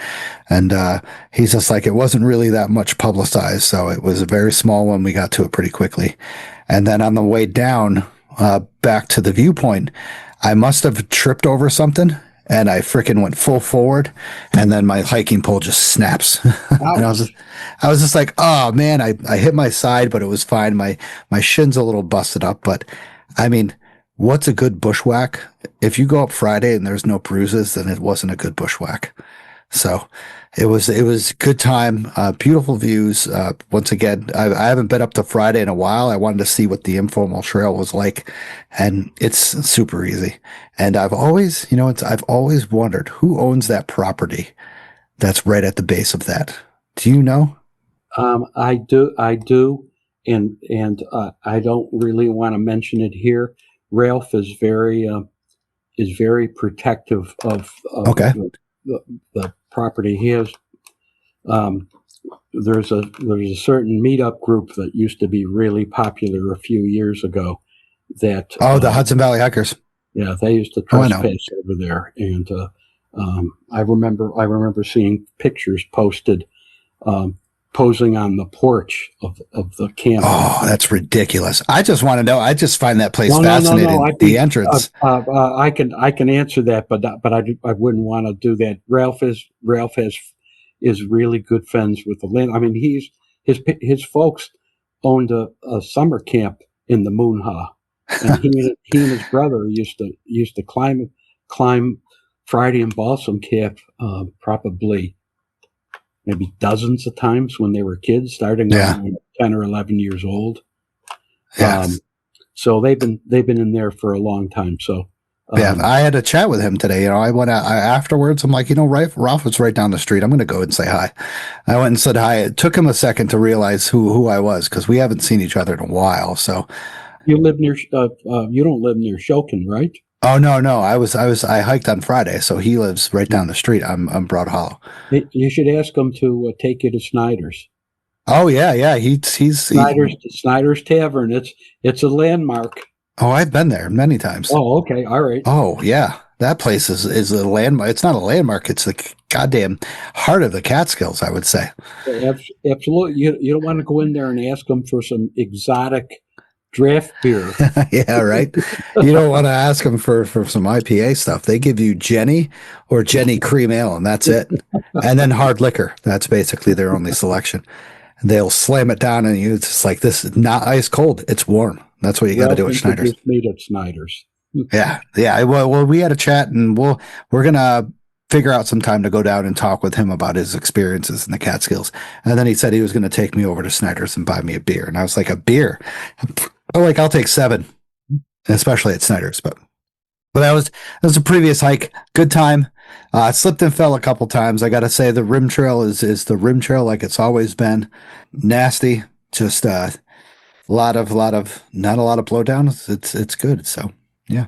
And he's just like, it wasn't really that much publicized, so it was a very small one. We got to it pretty quickly, and then on the way down back to the viewpoint, I must have tripped over something, and I freaking went full forward, and then my hiking pole just snaps. And I was just like, oh man, I hit my side, but it was fine. My shin's a little busted up, but I mean, what's a good bushwhack? If you go up Friday and there's no bruises, then it wasn't a good bushwhack. So it was good time, beautiful views. Once again, I haven't been up to Friday in a while. I wanted to see what the informal trail was like, and it's super easy. And I've always wondered who owns that property that's right at the base of that. Do you know? I do, and I don't really want to mention it here. Ralph is very protective of Okay. the property. He has there's a certain meetup group that used to be really popular a few years ago. That The Hudson Valley Hikers. Yeah, they used to trespass over there, and I remember seeing pictures posted posing on the porch of the camp. Oh, that's ridiculous! I just want to know. I just find that place fascinating. No. The entrance. I can answer that, but I wouldn't want to do that. Ralph is really good friends with the land. I mean, his folks owned a summer camp in the Moonha, and he and his brother used to climb Friday and Balsam Cap probably maybe dozens of times when they were kids, starting when 10 or 11 years old. Yes. So they've been in there for a long time. So I had a chat with him today. I went out afterwards. I'm like, Ralph was right down the street. I'm going to go and say hi. I went and said hi. It took him a second to realize who I was, because we haven't seen each other in a while. So you live near, you don't live near Shokin, right? Oh no! I hiked on Friday, so he lives right down the street. I'm Broad Hollow. You should ask him to take you to Snyder's. Oh yeah. He's Snyder's Tavern. It's a landmark. Oh, I've been there many times. Oh, okay, all right. Oh yeah, that place is a landmark. It's not a landmark. It's the goddamn heart of the Catskills, I would say. Absolutely. You don't want to go in there and ask them for some exotic draft beer. Yeah, right. You don't want to ask them for some IPA stuff. They give you Jenny or Jenny cream ale, and that's it. And then hard liquor. That's basically their only selection. They'll slam it down on you. It's just like, this is not ice cold. It's warm. That's what you got to do at Snyder's. Made at Snyder's. Yeah. Well, we had a chat, and we're gonna figure out some time to go down and talk with him about his experiences in the Catskills. And then he said he was going to take me over to Snyder's and buy me a beer. And I was like, a beer? I'll take 7, especially at Snyder's. But that was a previous hike. Good time. I slipped and fell a couple times. I got to say the rim trail is the rim trail like it's always been. Nasty, just lot of not a lot of blowdown. It's good. So yeah.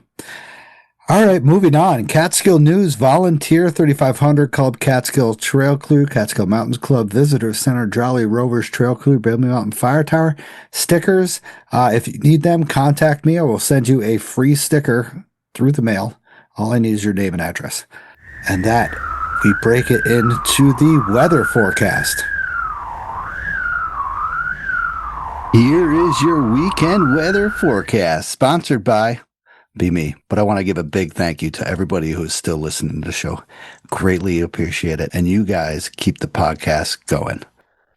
All right, moving on. Catskill News, Volunteer 3500 Club, Catskill Trail Crew, Catskill Mountains Club, Visitor Center, Jolly Rovers Trail Crew, Bellamy Mountain Fire Tower, stickers. If you need them, contact me. I will send you a free sticker through the mail. All I need is your name and address. And that, we break it into the weather forecast. Here is your weekend weather forecast, sponsored by Be Me. But I want to give a big thank you to everybody who is still listening to the show. Greatly appreciate it. And you guys keep the podcast going.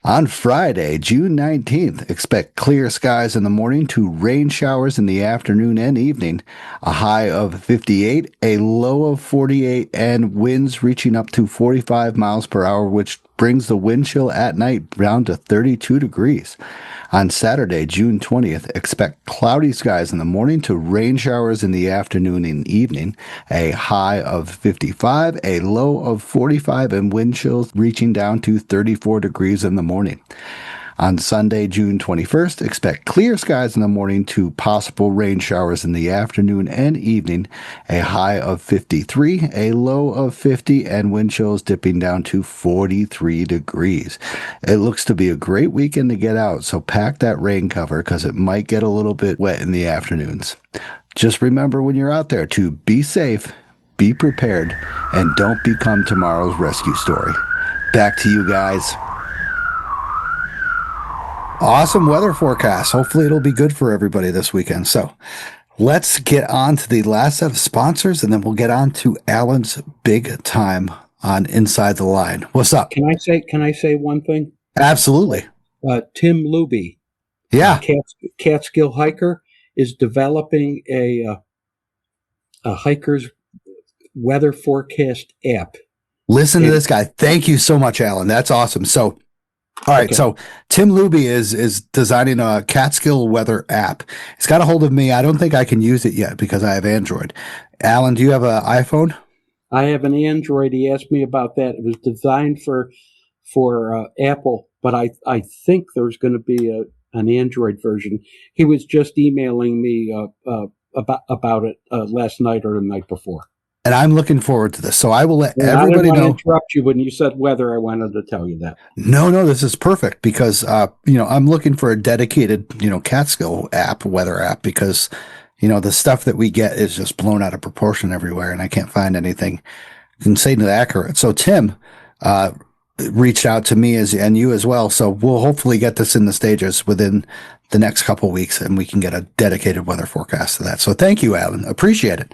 On Friday, June 19th, expect clear skies in the morning to rain showers in the afternoon and evening. A high of 58, a low of 48, and winds reaching up to 45 miles per hour, which brings the wind chill at night down to 32 degrees. On Saturday, June 20th, expect cloudy skies in the morning to rain showers in the afternoon and evening. A high of 55, a low of 45, and wind chills reaching down to 34 degrees in the morning. On Sunday, June 21st, expect clear skies in the morning to possible rain showers in the afternoon and evening. A high of 53, a low of 50, and wind chills dipping down to 43 degrees. It looks to be a great weekend to get out, so pack that rain cover because it might get a little bit wet in the afternoons. Just remember when you're out there to be safe, be prepared, and don't become tomorrow's rescue story. Back to you guys. Awesome weather forecast. Hopefully it'll be good for everybody this weekend. So let's get on to the last set of sponsors, and then we'll get on to Alan's big time on Inside the Line. What's up? Can I say one thing? Absolutely. Tim Luby, Yeah. Catskill hiker, is developing a hiker's weather forecast app. Listen to this guy. Thank you so much, Alan. That's awesome. So all right, so Tim Luby is designing a Catskill weather app. He's got a hold of me. I don't think I can use it yet because I have Android. Alan, do you have an iPhone? I have an Android. He asked me about that. It was designed for Apple, but I think there's going to be an Android version. He was just emailing me about it last night or the night before. And I'm looking forward to this. So I will let everybody know. I didn't want to interrupt you when you said weather. I wanted to tell you that. No, this is perfect because, I'm looking for a dedicated, Catskill app, weather app, because, the stuff that we get is just blown out of proportion everywhere. And I can't find anything insanely accurate. So Tim, reached out to me and you as well. So we'll hopefully get this in the stages within the next couple of weeks and we can get a dedicated weather forecast to that. So thank you, Alan. Appreciate it.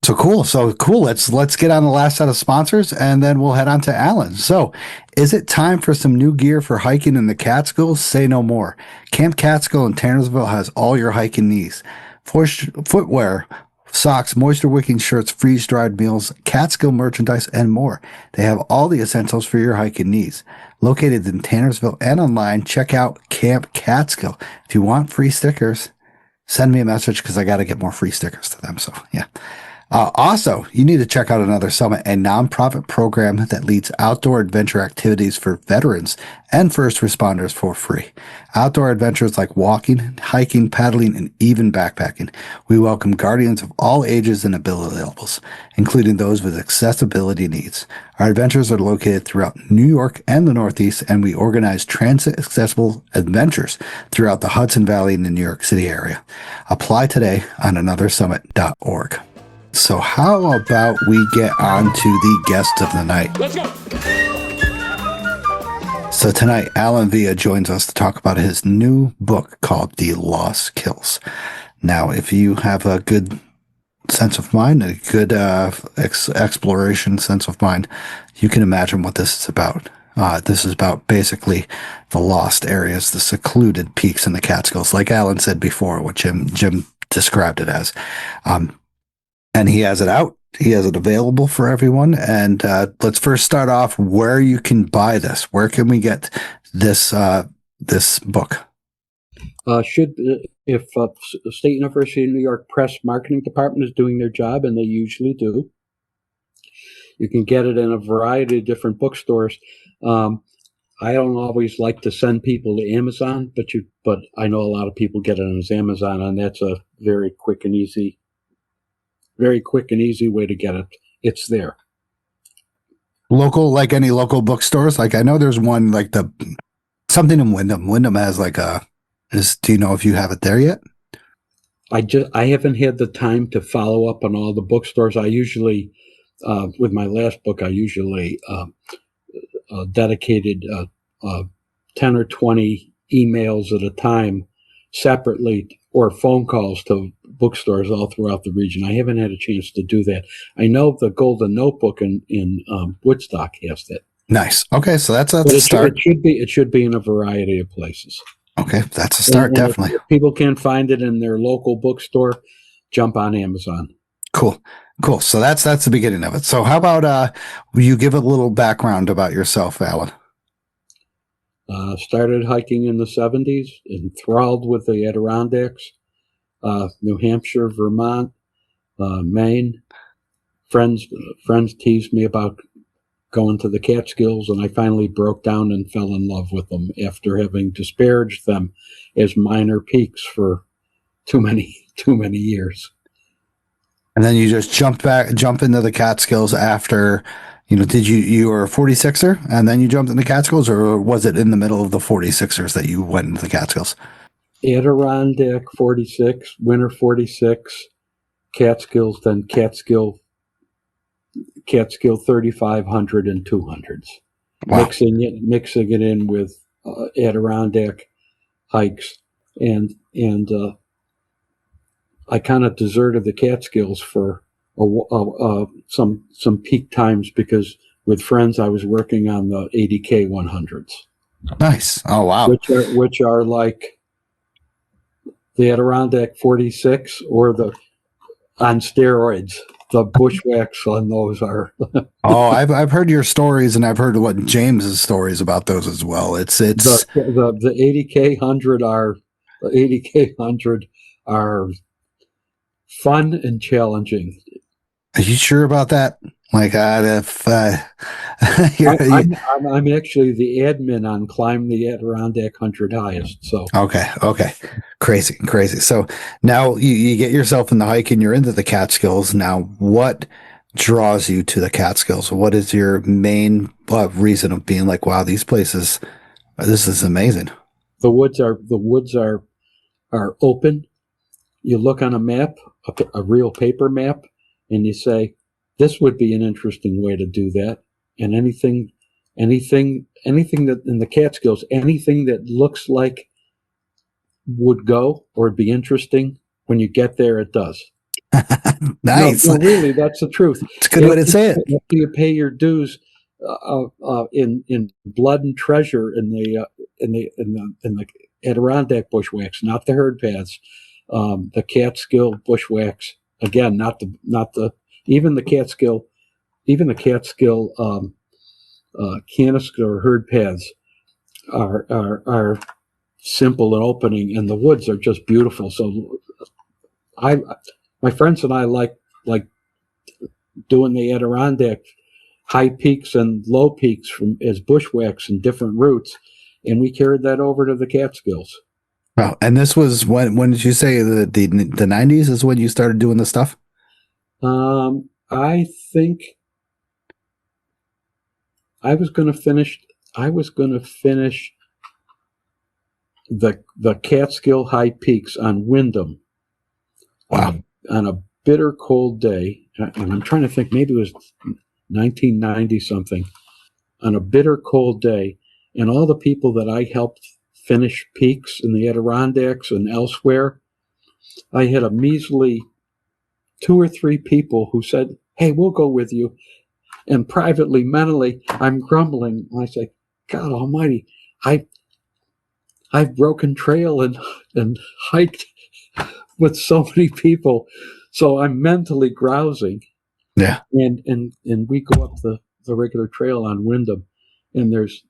So cool. Let's get on the last set of sponsors and then we'll head on to Alan. So is it time for some new gear for hiking in the Catskills? Say no more. Camp Catskill in Tannersville has all your hiking needs. Footwear, socks, moisture wicking shirts, freeze-dried meals, Catskill merchandise, and more. They have all the essentials for your hiking needs. Located in Tannersville and online, check out Camp Catskill. If you want free stickers, send me a message because I got to get more free stickers to them. So yeah. Also, you need to check out Another Summit, a nonprofit program that leads outdoor adventure activities for veterans and first responders for free. Outdoor adventures like walking, hiking, paddling, and even backpacking. We welcome guardians of all ages and ability levels, including those with accessibility needs. Our adventures are located throughout New York and the Northeast, and we organize transit-accessible adventures throughout the Hudson Valley and the New York City area. Apply today on anothersummit.org. So how about we get on to the guest of the night? Let's go. So tonight, Alan Villa joins us to talk about his new book called The Lostkills. Now, if you have a good sense of mind, a good exploration sense of mind, you can imagine what this is about. This is about basically the lost areas, the secluded peaks in the Catskills, like Alan said before, what Jim described it as. And he has it out. He has it available for everyone. And let's first start off where you can buy this. Where can we get this this book? If State University of New York Press Marketing Department is doing their job, and they usually do, You can get it in a variety of different bookstores. I don't always like to send people to Amazon, but I know a lot of people get it on Amazon, and that's a very quick and easy way to get it. It's there. Local, like any local bookstores? Like I know there's one like something in Wyndham. Wyndham has like do you know if you have it there yet? I haven't had the time to follow up on all the bookstores. I usually, with my last book, I usually dedicated 10 or 20 emails at a time separately or phone calls to bookstores all throughout the region. I haven't had a chance to do that. I know the Golden Notebook in Woodstock has that. Nice. Okay, so that's a start. It should be in a variety of places. Okay, that's a start, definitely. If people can't find it in their local bookstore, jump on Amazon. Cool. So that's the beginning of it. So how about you give a little background about yourself, Alan? Started hiking in the 70s, enthralled with the Adirondacks, New Hampshire, Vermont, Maine. Friends teased me about going to the Catskills, and I finally broke down and fell in love with them after having disparaged them as minor peaks for too many years. And then you just jump into the Catskills after, did you were a 46er and then you jumped into Catskills, or was it in the middle of the 46ers that you went into the Catskills? Adirondack 46, Winter 46, Catskills, then Catskill 3500 and 200s. Wow. Mixing it in with Adirondack hikes, and I kind of deserted the Catskills for some peak times because with friends I was working on the 80K 100s. Nice. Oh wow. Which are like the Adirondack 46 or on steroids. The bushwhacks on those are. Oh, I've heard your stories, and I've heard what James's stories about those as well. It's the 80K 100 are fun and challenging. Are you sure about that? Like, if I'm actually the admin on Climb the Adirondack 100 Highest. So okay, crazy. So now you get yourself in the hike, and you're into the Catskills. Now, what draws you to the Catskills? What is your main reason of being like, wow, these places, this is amazing? The woods are open. You look on a map, a real paper map, and you say, this would be an interesting way to do that. And anything that in the Catskills, anything that looks like would go or be interesting, when you get there, it does. Nice. No, really, that's the truth. It's a good way to say it. After you pay your dues in blood and treasure in the Adirondack bushwhacks, not the herd paths, the Catskill bushwhacks. Again, even the Catskill canister herd paths are simple and opening, and the woods are just beautiful. So my friends and I like doing the Adirondack high peaks and low peaks as bushwhacks and different routes, and we carried that over to the Catskills. Wow. And this was when did you say the 90s is when you started doing this stuff? I think I was going to finish the Catskill high peaks on Wyndham. Wow. On a bitter cold day, and I'm trying to think, maybe it was 1990 something, on a bitter cold day, and all the people that I helped finish peaks in the Adirondacks and elsewhere, I had a measly 2 or 3 people who said, hey, we'll go with you. And privately, mentally, I'm grumbling. I say, God almighty, I've broken trail and hiked with so many people. So I'm mentally grousing. Yeah. And we go up the regular trail on Wyndham, and there's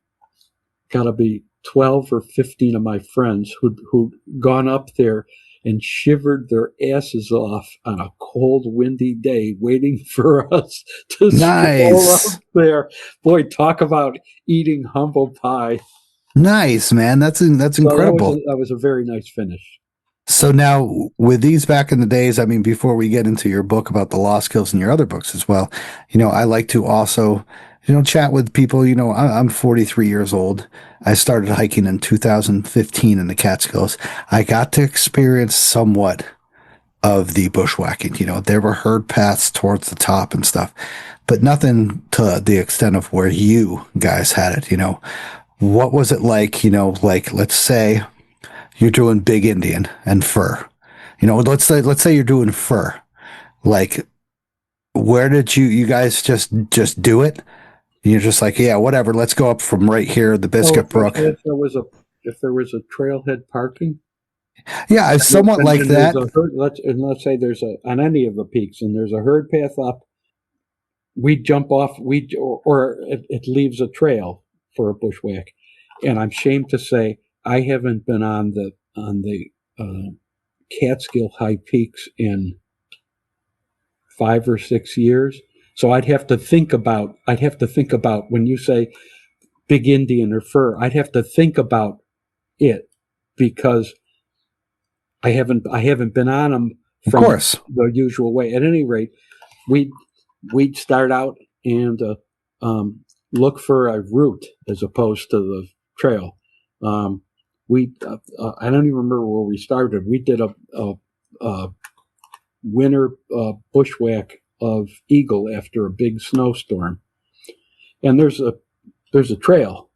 got to be 12 or 15 of my friends who'd gone up there and shivered their asses off on a cold, windy day, waiting for us to stroll up Nice. there. Boy, talk about eating humble pie. Nice, man. That's So incredible. that was a very nice finish. So now with these back in the days, I mean, before we get into your book about the Lostkills and your other books as well, I like to also, chat with people. I'm 43 years old. I started hiking in 2015 in the Catskills. I got to experience somewhat of the bushwhacking. There were herd paths towards the top and stuff, but nothing to the extent of where you guys had it. What was it like, like let's say you're doing big Indian and fur. Let's say you're doing fur. Like, where did you guys just do it? You're just like, yeah, whatever. Let's go up from right here, the Biscuit Brook. If there was a trailhead parking, Yeah, I somewhat like that. Let's say there's on any of the peaks, and there's a herd path up. We jump off. Or it leaves a trail for a bushwhack, and I'm ashamed to say I haven't been on the Catskill high peaks in 5 or 6 years. So I'd have to think about when you say big Indian or fur, I'd have to think about it because I haven't been on them from the usual way. At any rate, we'd start out and look for a route as opposed to the trail. I don't even remember where we started. We did a winter bushwhack of eagle after a big snowstorm, and there's a trail,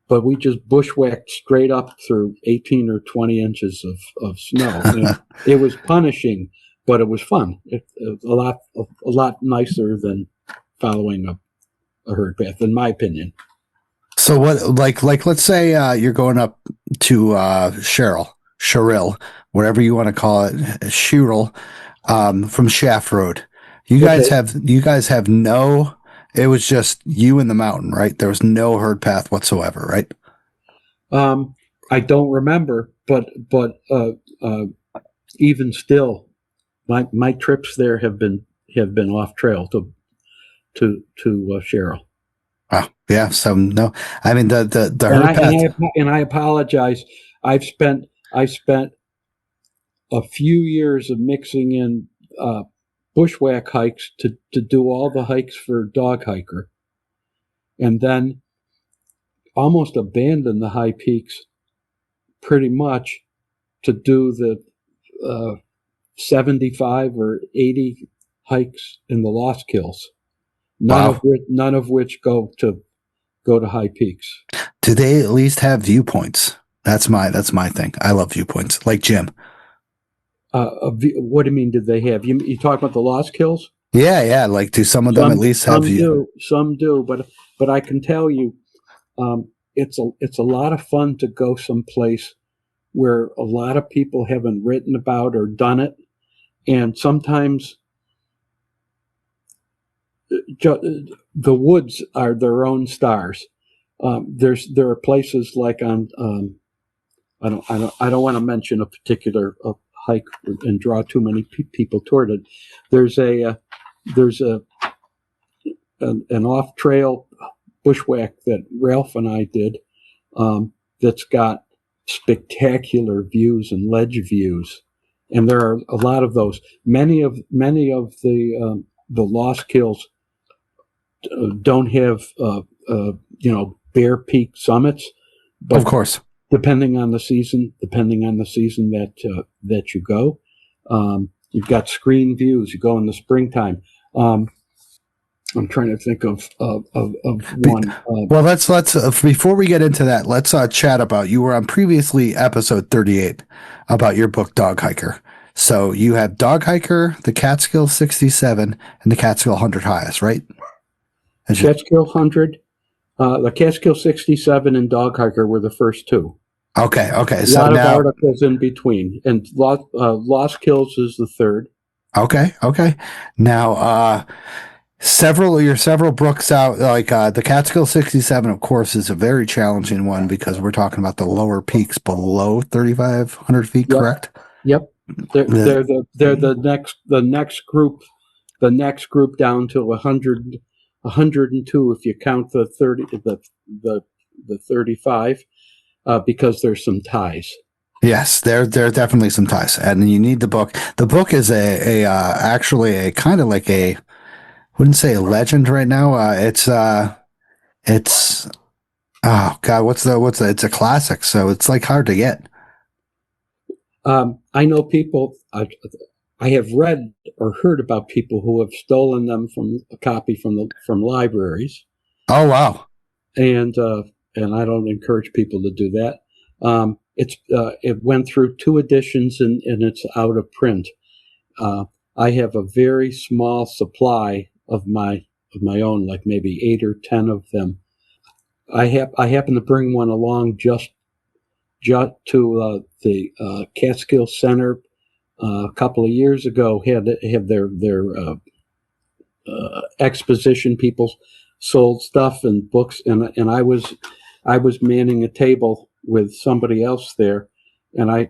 but we just bushwhacked straight up through 18 or 20 inches of snow. And it was punishing, but it was fun. It was a lot nicer than following a herd path, in my opinion. So what, like let's say you're going up to Sherrill, whatever you want to call it, Sherrill, from Shaft Road. You guys have no. It was just you in the mountain, right? There was no herd path whatsoever, right? I don't remember, but even still, my trips there have been off trail to Sherrill. Oh, yeah. So no, I mean the herd path. And I apologize. I've spent a few years of mixing in bushwhack hikes to do all the hikes for Dog Hiker, and then almost abandoned the high peaks pretty much to do the 75 or 80 hikes in the Lostkills. None of which go to high peaks. Do they at least have viewpoints? That's my thing. I love viewpoints, like Jim. What do you mean? Did they have you talk about the Lostkills? Yeah. Like, do some of them at least have view? Some do, but I can tell you, it's a lot of fun to go someplace where a lot of people haven't written about or done it, and sometimes the woods are their own stars. There are places like on I don't want to mention a particular hike and draw too many people toward it. There's an off trail bushwhack that Ralph and I did that's got spectacular views and ledge views, and there are a lot of those. Many of the Lostkills don't have bare peak summits, but Of course, depending on the season that you go, you've got screen views. You go in the springtime. I'm trying to think of one. Well, let's before we get into that, let's chat about, you were on previously episode 38 about your book Dog Hiker. So you have Dog Hiker, the Catskill 67, and the Catskill 100 highest, right? Catskill 100, the Catskill 67, and Dog Hiker were the first two. Okay. A So lot now, of articles in between, and Lostkills is the third. Okay. Now, several brooks out, like the Catskill 67, of course, is a very challenging one because we're talking about the lower peaks below 3,500 feet, Yep. correct? Yep. They're the next group down to 102 if you count the 35, because there's some ties. Yes, there are definitely some ties, and you need the book. The book is actually a kind of like a, wouldn't say a legend right now. It's oh God, what's the it's a classic, so it's like hard to get. I know people. I have read or heard about people who have stolen them from a copy from libraries. Oh wow. And I don't encourage people to do that. It went through 2 editions and it's out of print. I have a very small supply of my own, like maybe 8 or 10 of them. I happen to bring one along just to the Catskill Center a couple of years ago. Had their exposition. People sold stuff and books, and I was manning a table with somebody else there, and I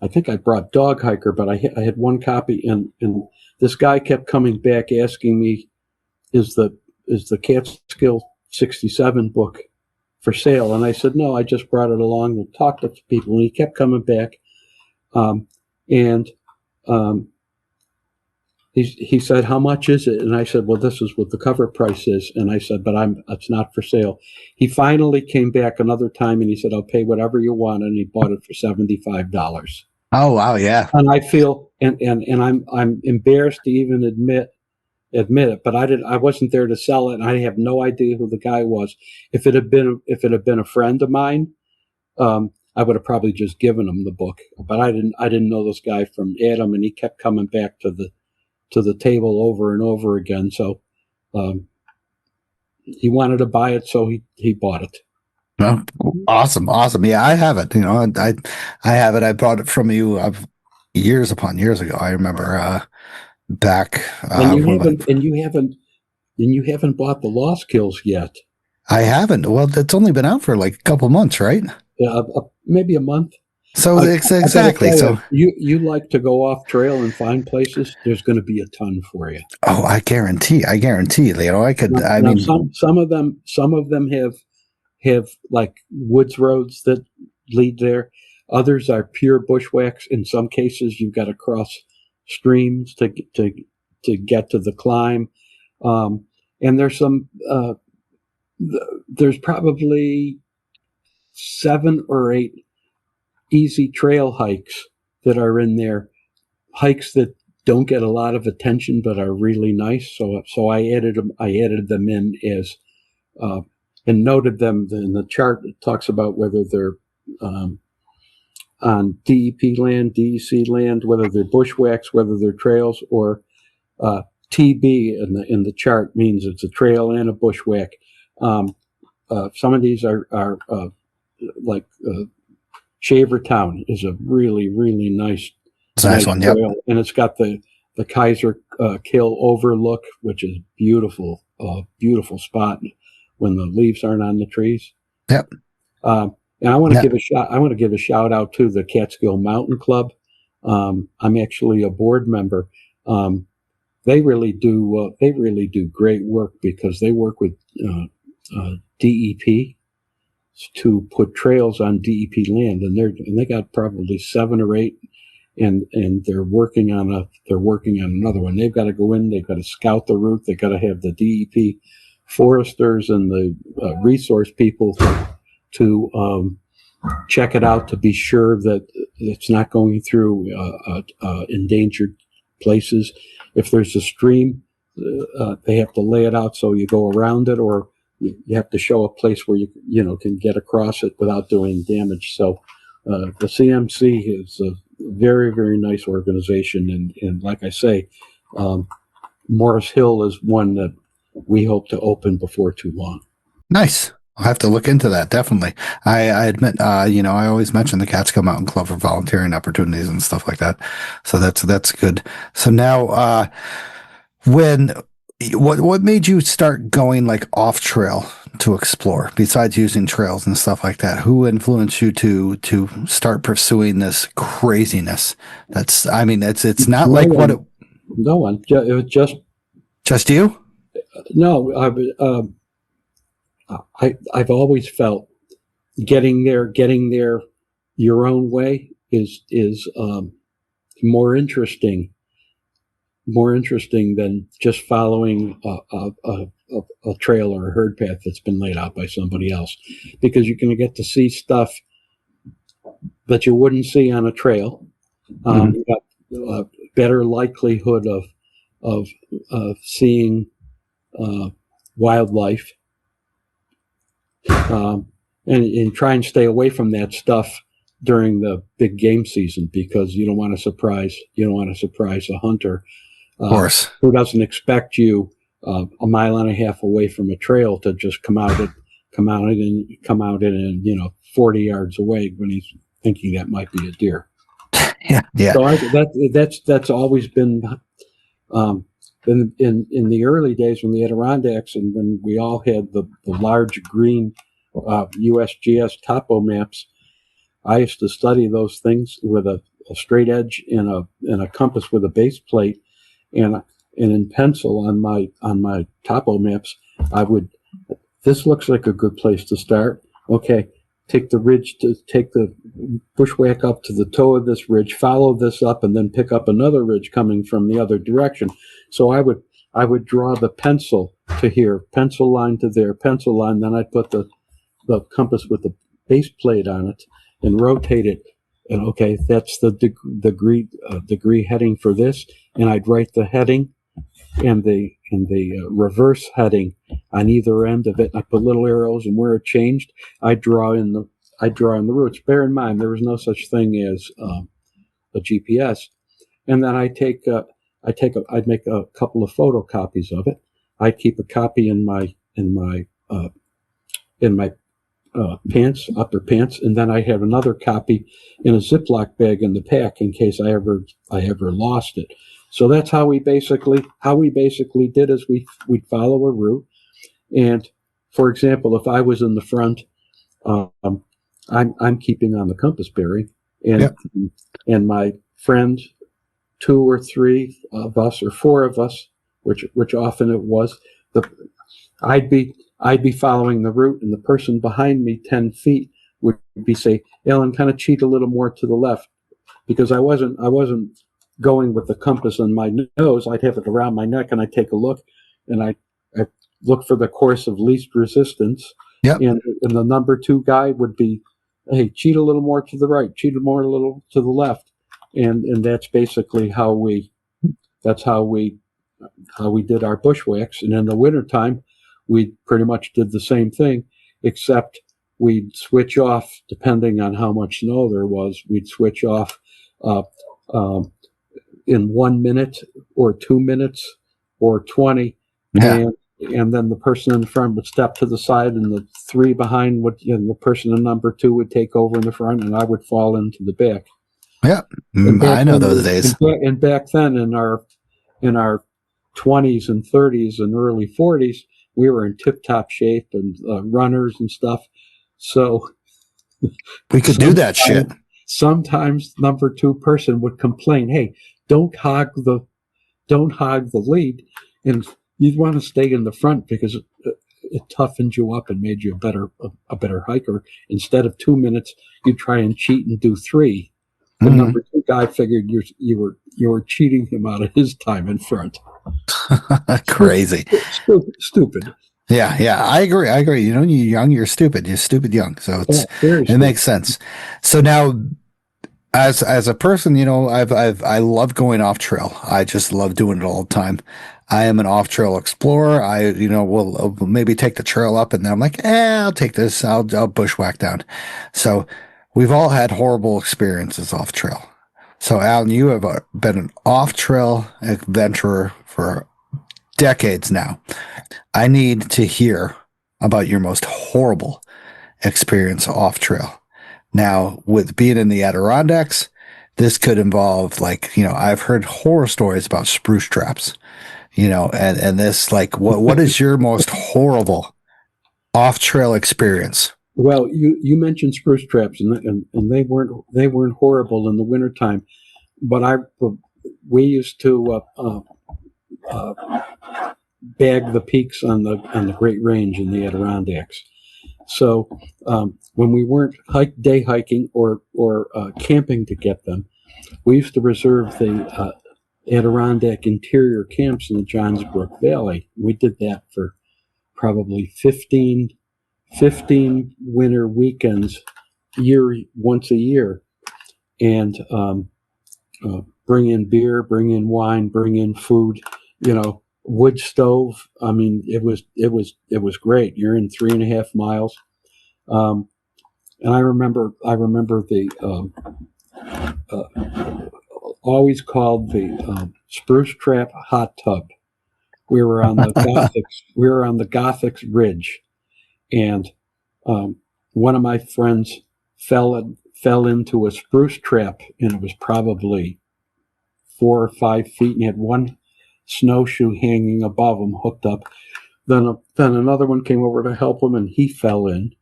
think I brought Dog Hiker, but I had one copy, and this guy kept coming back asking me, is the Catskill 67 book for sale? And I said, no, I just brought it along and talked to people, and he kept coming back, he said, how much is it? And I said, well, this is what the cover price is. And I said, but it's not for sale. He finally came back another time and he said, I'll pay whatever you want. And he bought it for $75. Oh wow, yeah. And I feel, and I'm embarrassed to even admit it, but I wasn't there to sell it. And I have no idea who the guy was. If it had been a friend of mine, I would have probably just given him the book, but I didn't know this guy from Adam, and he kept coming back to the table over and over again. So he wanted to buy it, so he bought it. Oh, awesome. Yeah, I have it. I have it. I bought it from you years upon years ago. I remember back. And you haven't bought the Lostkills yet. I haven't. Well, it's only been out for like a couple months, right? Maybe a month. So exactly. So you like to go off trail and find places. There's going to be a ton for you. Oh, I guarantee. I could. Some of them have like woods roads that lead there. Others are pure bushwhacks. In some cases, you've got to cross streams to get to the climb. And there's some. There's probably 7 or 8 easy trail hikes that are in there, hikes that don't get a lot of attention but are really nice. So I added them in as and noted them in the chart. It talks about whether they're on DEP land, DEC land, whether they're bushwhacks, whether they're trails, or TB in the chart means it's a trail and a bushwhack. Some of these are like Shavertown is a really, really nice one, trail, yep. And it's got the Kaiser Kill overlook, which is beautiful, beautiful spot when the leaves aren't on the trees. Yep. And I want to give a shout out to the Catskill Mountain Club. I'm actually a board member. They really do great work because they work with DEP to put trails on DEP land, and they got probably 7 or 8, and they're working on another one. They've got to go in, they've got to scout the route, they've got to have the DEP foresters and the resource people to check it out to be sure that it's not going through endangered places. If there's a stream, they have to lay it out so you go around it, or you have to show a place where you can get across it without doing damage. So the CMC is a very, very nice organization, and like I say, Morris Hill is one that we hope to open before too long. Nice. I'll have to look into that. Definitely. I admit, I always mention the Catskill Mountain Club for volunteering opportunities and stuff like that. So that's good. So now, What made you start going like off trail to explore besides using trails and stuff like that? Who influenced you to start pursuing this craziness? It's not like what it. No one. It was Just you? no. I've always felt getting there your own way is more interesting than just following a trail or a herd path that's been laid out by somebody else, because you're going to get to see stuff that you wouldn't see on a trail. You got a better likelihood of seeing wildlife, and try and stay away from that stuff during the big game season, because you don't want to surprise a hunter, Of course. who doesn't expect you a mile and a half away from a trail to just come out in 40 yards away when he's thinking that might be a deer. Yeah. So that's always been in the early days when the Adirondacks and when we all had the large green USGS topo maps. I used to study those things with a straight edge and a compass with a base plate, and in pencil on my topo maps, this looks like a good place to start. Okay, take the bushwhack up to the toe of this ridge, follow this up, and then pick up another ridge coming from the other direction. So I would draw the pencil to here, pencil line to there, pencil line. Then I'd put the compass with the base plate on it and rotate it. And okay, that's the degree heading for this. And I'd write the heading and the reverse heading on either end of it. I put little arrows, and where it changed, I draw in the routes. Bear in mind, there was no such thing as a GPS. And then I'd make a couple of photocopies of it. I'd keep a copy in my upper pants, and then I have another copy in a Ziploc bag in the pack in case I ever lost it. So that's how we basically did is we'd follow a route. And for example, if I was in the front, I'm keeping on the compass bearing, and my friend, 2 or 3 of us or 4 of us, which often it was, I'd be following the route, and the person behind me 10 feet would be say, Alan, kind of cheat a little more to the left, because I wasn't going with the compass on my nose. I'd have it around my neck, and I'd take a look, and I look for the course of least resistance. Yep. And the number 2 guy would be, hey, cheat a little more to the right, cheat a little to the left, and that's basically how we did our bushwhacks. And in the wintertime, we pretty much did the same thing, except we'd switch off depending on how much snow there was. We'd switch off in 1 minute or 2 minutes or 20. Yeah. And then the person in the front would step to the side, and the 3 behind and the person in number 2 would take over in the front, and I would fall into the back. Yeah. I know those days. And back then in our 20s and 30s and early 40s, we were in tip-top shape and runners and stuff. So we could do that shit. Sometimes number 2 person would complain, "Hey, don't hog the lead," and you'd want to stay in the front because it toughened you up and made you a better hiker. Instead of 2 minutes, you try and cheat and do 3. The number 2 guy figured you were cheating him out of his time in front. Crazy. Stupid. Yeah, I agree. You know, when you're young, you're stupid. You're stupid young. So it makes sense. So now, as a person, you know, I love going off trail. I just love doing it all the time. I am an off trail explorer. Will maybe take the trail up, and then I'm like, I'll take this. I'll bushwhack down. So we've all had horrible experiences off trail. So Alan, you have been an off trail adventurer for decades now. I need to hear about your most horrible experience off trail. Now, with being in the Adirondacks, this could involve, I've heard horror stories about spruce traps. and this, like, what is your most horrible off-trail experience? Well, you mentioned spruce traps, and they weren't horrible in the wintertime, but we used to bag the peaks on the Great Range in the Adirondacks. So when we weren't day hiking or camping to get them, we used to reserve the Adirondack interior camps in the Johns Brook Valley. We did that for probably 15 winter weekends once a year, and bring in beer, bring in wine, bring in food, wood stove. I mean, it was great. You're in 3.5 miles. And I remember the always called the spruce trap hot tub. We were on the Gothics Ridge, and one of my friends fell into a spruce trap, and it was probably 4 or 5 feet, and he had one snowshoe hanging above him, hooked up. Then another one came over to help him, and he fell in,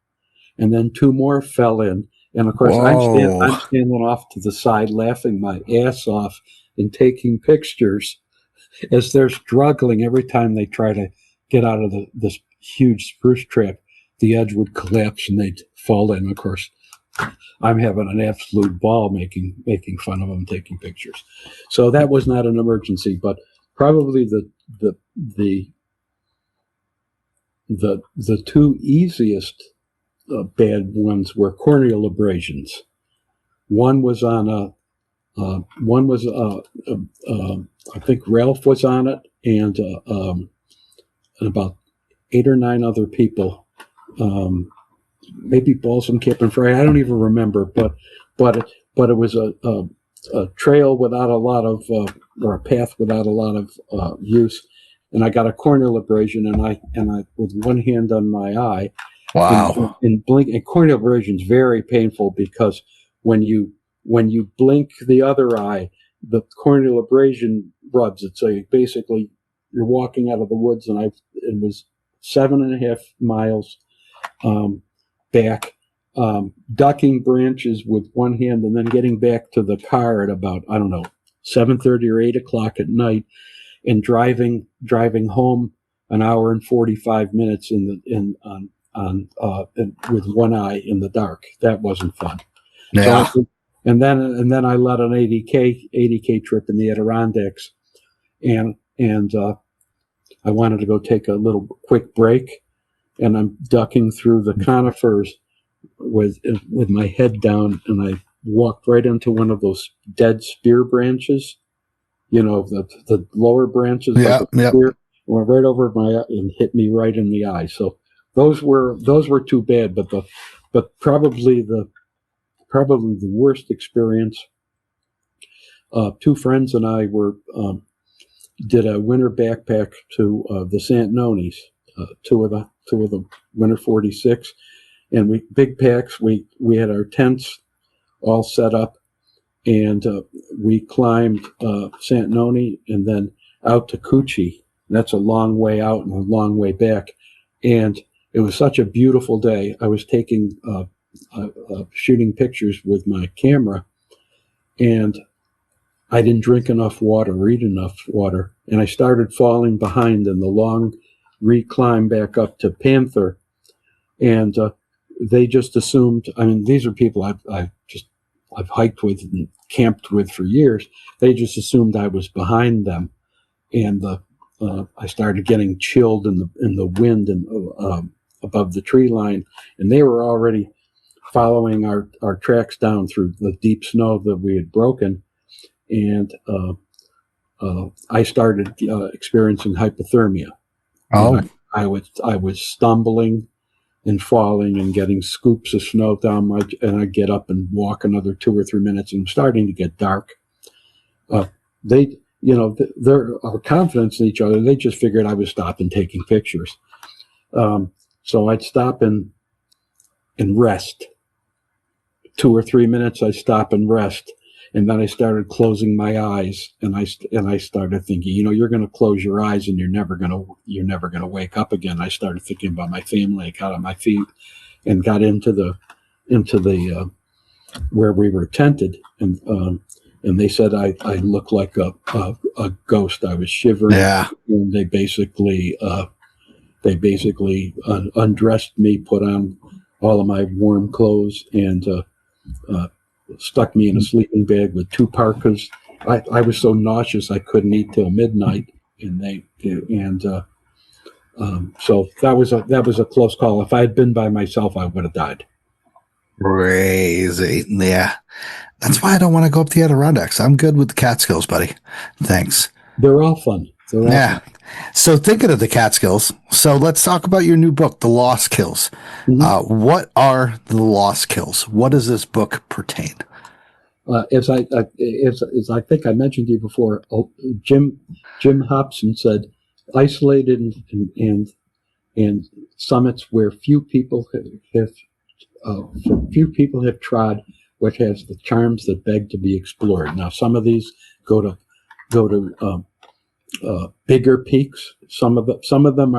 and then 2 more fell in, and of course I'm standing off to the side, laughing my ass off and taking pictures as they're struggling. Every time they try to get out of this huge spruce trap, the edge would collapse and they'd fall in. Of course, I'm having an absolute ball making fun of them, taking pictures. So that was not an emergency, but probably the 2 easiest bad ones were corneal abrasions. One was on I think Ralph was on it, and about 8 or 9 other people. Maybe Balsam Camp and Fry. I don't even remember, but it was a trail without a lot of or a path without a lot of use, and I got a corneal abrasion, and I with one hand on my eye. Wow. And corneal abrasion is very painful, because when you blink the other eye, the corneal abrasion rubs it. So basically you're walking out of the woods, and it was 7.5 miles back, ducking branches with one hand, and then getting back to the car at about, 7:30 or 8 o'clock at night, and driving home an hour and 45 minutes with one eye in the dark. That wasn't fun. Yeah. So and then I led an 80K trip in the Adirondacks, and I wanted to go take a little quick break, and I'm ducking through the conifers with my head down, and I walked right into one of those dead spear branches, the lower branches. Yeah, like a spear, went right over my eye and hit me right in the eye. So those were too bad, but probably the worst experience. 2 friends and I did a winter backpack to the Santanonis, 2 of the winter 46, and big packs. We had our tents all set up, and we climbed Santanoni and then out to Coochie. That's a long way out and a long way back, and it was such a beautiful day. I was taking shooting pictures with my camera, and I didn't drink enough water or eat enough water, and I started falling behind in the long reclimb back up to Panther, and they just assumed. I mean, these are people I've hiked with and camped with for years. They just assumed I was behind them, and I started getting chilled in the wind and above the tree line, and they were already following our tracks down through the deep snow that we had broken, and I started experiencing hypothermia. Oh, I was stumbling and falling and getting scoops of snow down and I'd get up and walk another 2 or 3 minutes, and it was starting to get dark. Their confidence in each other, they just figured I was stopping taking pictures. So I'd stop and rest. 2 or 3 minutes, I stop and rest. And then I started closing my eyes, and I started thinking, you're going to close your eyes, and you're never going to wake up again. I started thinking about my family. I got on my feet and got into the where we were tented, and they said I looked like a ghost. I was shivering. Yeah. And they basically undressed me, put on all of my warm clothes, and stuck me in a sleeping bag with 2 parkas. I was so nauseous I couldn't eat till midnight, so that was a close call. If I had been by myself, I would have died. Crazy. Yeah. That's why I don't want to go up the Adirondacks. I'm good with the Catskills, buddy. Thanks. They're all fun. Yeah. So thinking of the Catskills, so let's talk about your new book, The Lostkills. Mm-hmm. What are the Lostkills? What does this book pertain? As I think I mentioned to you before, Jim Hobson said, isolated and summits where few people have trod, which has the charms that beg to be explored. Now, some of these go to bigger peaks. Some of them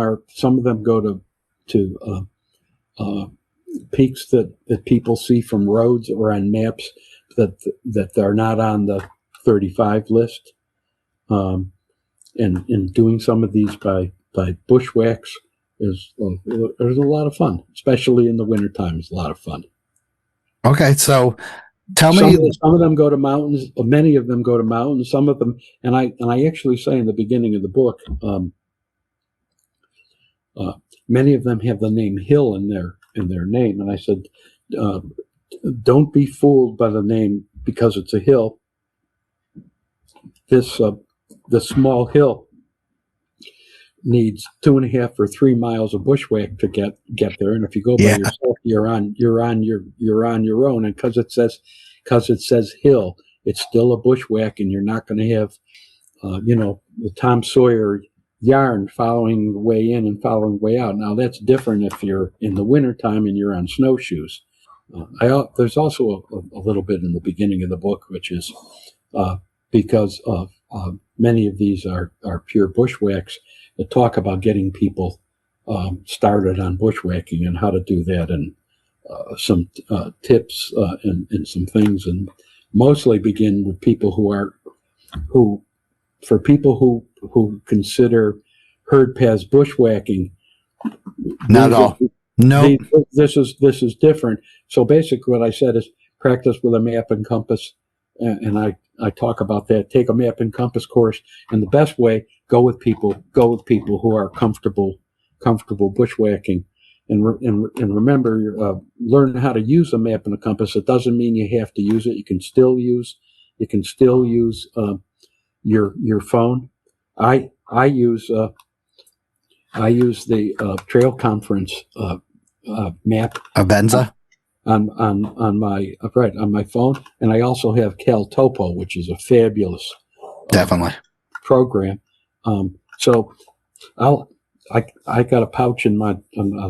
go to peaks that people see from roads or on maps that are not on the 35 list. And doing some of these by bushwhacks is there's a lot of fun, especially in the wintertime. It's a lot of fun. Okay, so tell some me. Some of them go to mountains. Many of them go to mountains. Some of them, and I actually say in the beginning of the book, many of them have the name Hill in their name, and I said, don't be fooled by the name because it's a hill. The small hill needs 2.5 or 3 miles of bushwhack to get there, and if you go by yourself, you're on your own. And because it says hill, it's still a bushwhack, and you're not going to have the Tom Sawyer yarn following the way in and following the way out. Now that's different if you're in the wintertime and you're on snowshoes. There's also a little bit in the beginning of the book, which is because of many of these are pure bushwhacks that talk about getting people started on bushwhacking and how to do that, and some tips and some things, and mostly begin with people who consider herd paths bushwhacking. Not at all. No. This is different. So basically what I said is practice with a map and compass. And I talk about that. Take a map and compass course. And the best way, go with people who are comfortable bushwhacking. And remember, learn how to use a map and a compass. It doesn't mean you have to use it. You can still use your phone. I use the Trail Conference map. Avenza? On my phone, and I also have CalTopo, which is a fabulous definitely program. So I got a pouch on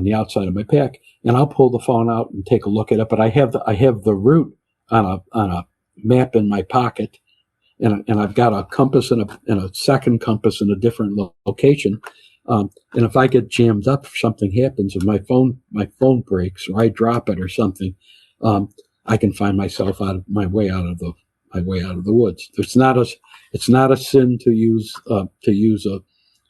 the outside of my pack, and I'll pull the phone out and take a look at it. But I have the route on a map in my pocket, and I've got a compass and a second compass in a different location. And if I get jammed up, if something happens, if my phone breaks or I drop it or something, I can find myself my way out of the woods. It's not a sin to use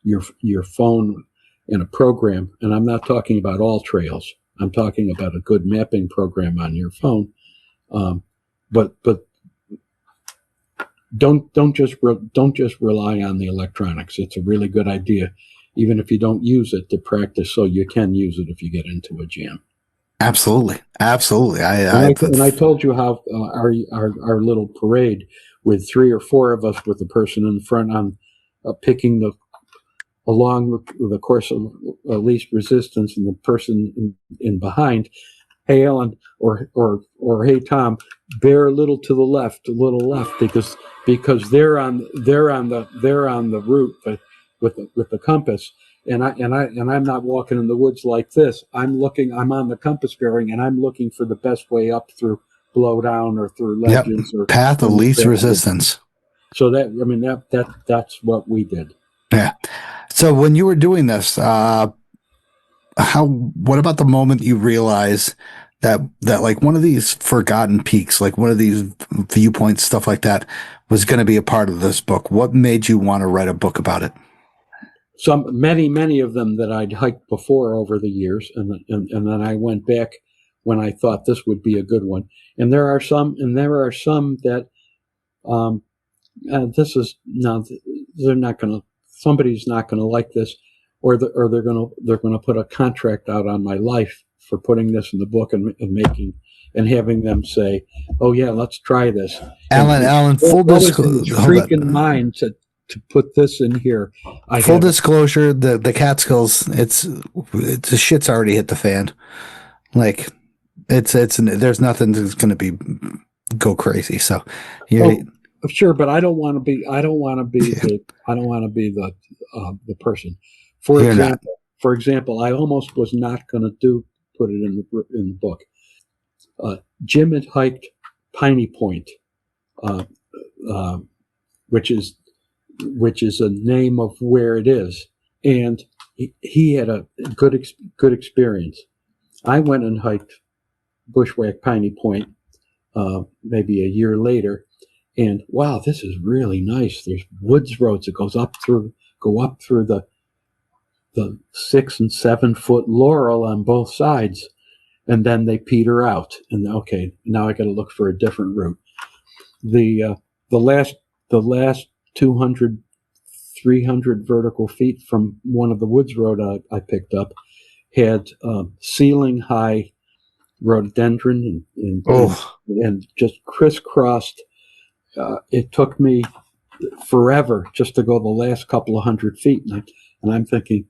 your phone in a program, and I'm not talking about all trails. I'm talking about a good mapping program on your phone. But don't just rely on the electronics. It's a really good idea, even if you don't use it, to practice so you can use it if you get into a jam. Absolutely. And I told you how our little parade with 3 or 4 of us with the person in front on picking along the course of least resistance, and the person in behind, hey Ellen or hey Tom, bear a little left, because they're on the route with the compass, and I'm not walking in the woods like this. I'm on the compass bearing, and I'm looking for the best way up through blow down or through Yep. ledges or Path of least resistance. So that's what we did. Yeah. So when you were doing this, what about the moment you realize that like one of these forgotten peaks, like one of these viewpoints, stuff like that, was going to be a part of this book? What made you want to write a book about it? Many of them that I'd hiked before over the years, and then I went back when I thought this would be a good one. And there are some that this is no, they're not going to. Somebody's not going to like this, or they're going to put a contract out on my life for putting this in the book and having them say, "Oh yeah, let's try this." Alan, full disclosure, freaking mind to put this in here. Full disclosure, the Catskills, it's the shit's already hit the fan. Like it's there's nothing that's going to go crazy. So sure, but I don't want to be the person. For example, I almost was not going to put it in the book. Jim had hiked Piney Point, which is a name of where it is, and he had a good experience. I went and hiked Bushwhack Piney Point maybe a year later, and wow, this is really nice. There's woods roads that go up through the 6 and 7 foot laurel on both sides, and then they peter out. And okay, now I got to look for a different route. The last 200, 300 vertical feet from one of the woods road I picked up had ceiling high rhododendron and just crisscrossed. It took me forever just to go the last couple of 100 feet, and I'm thinking,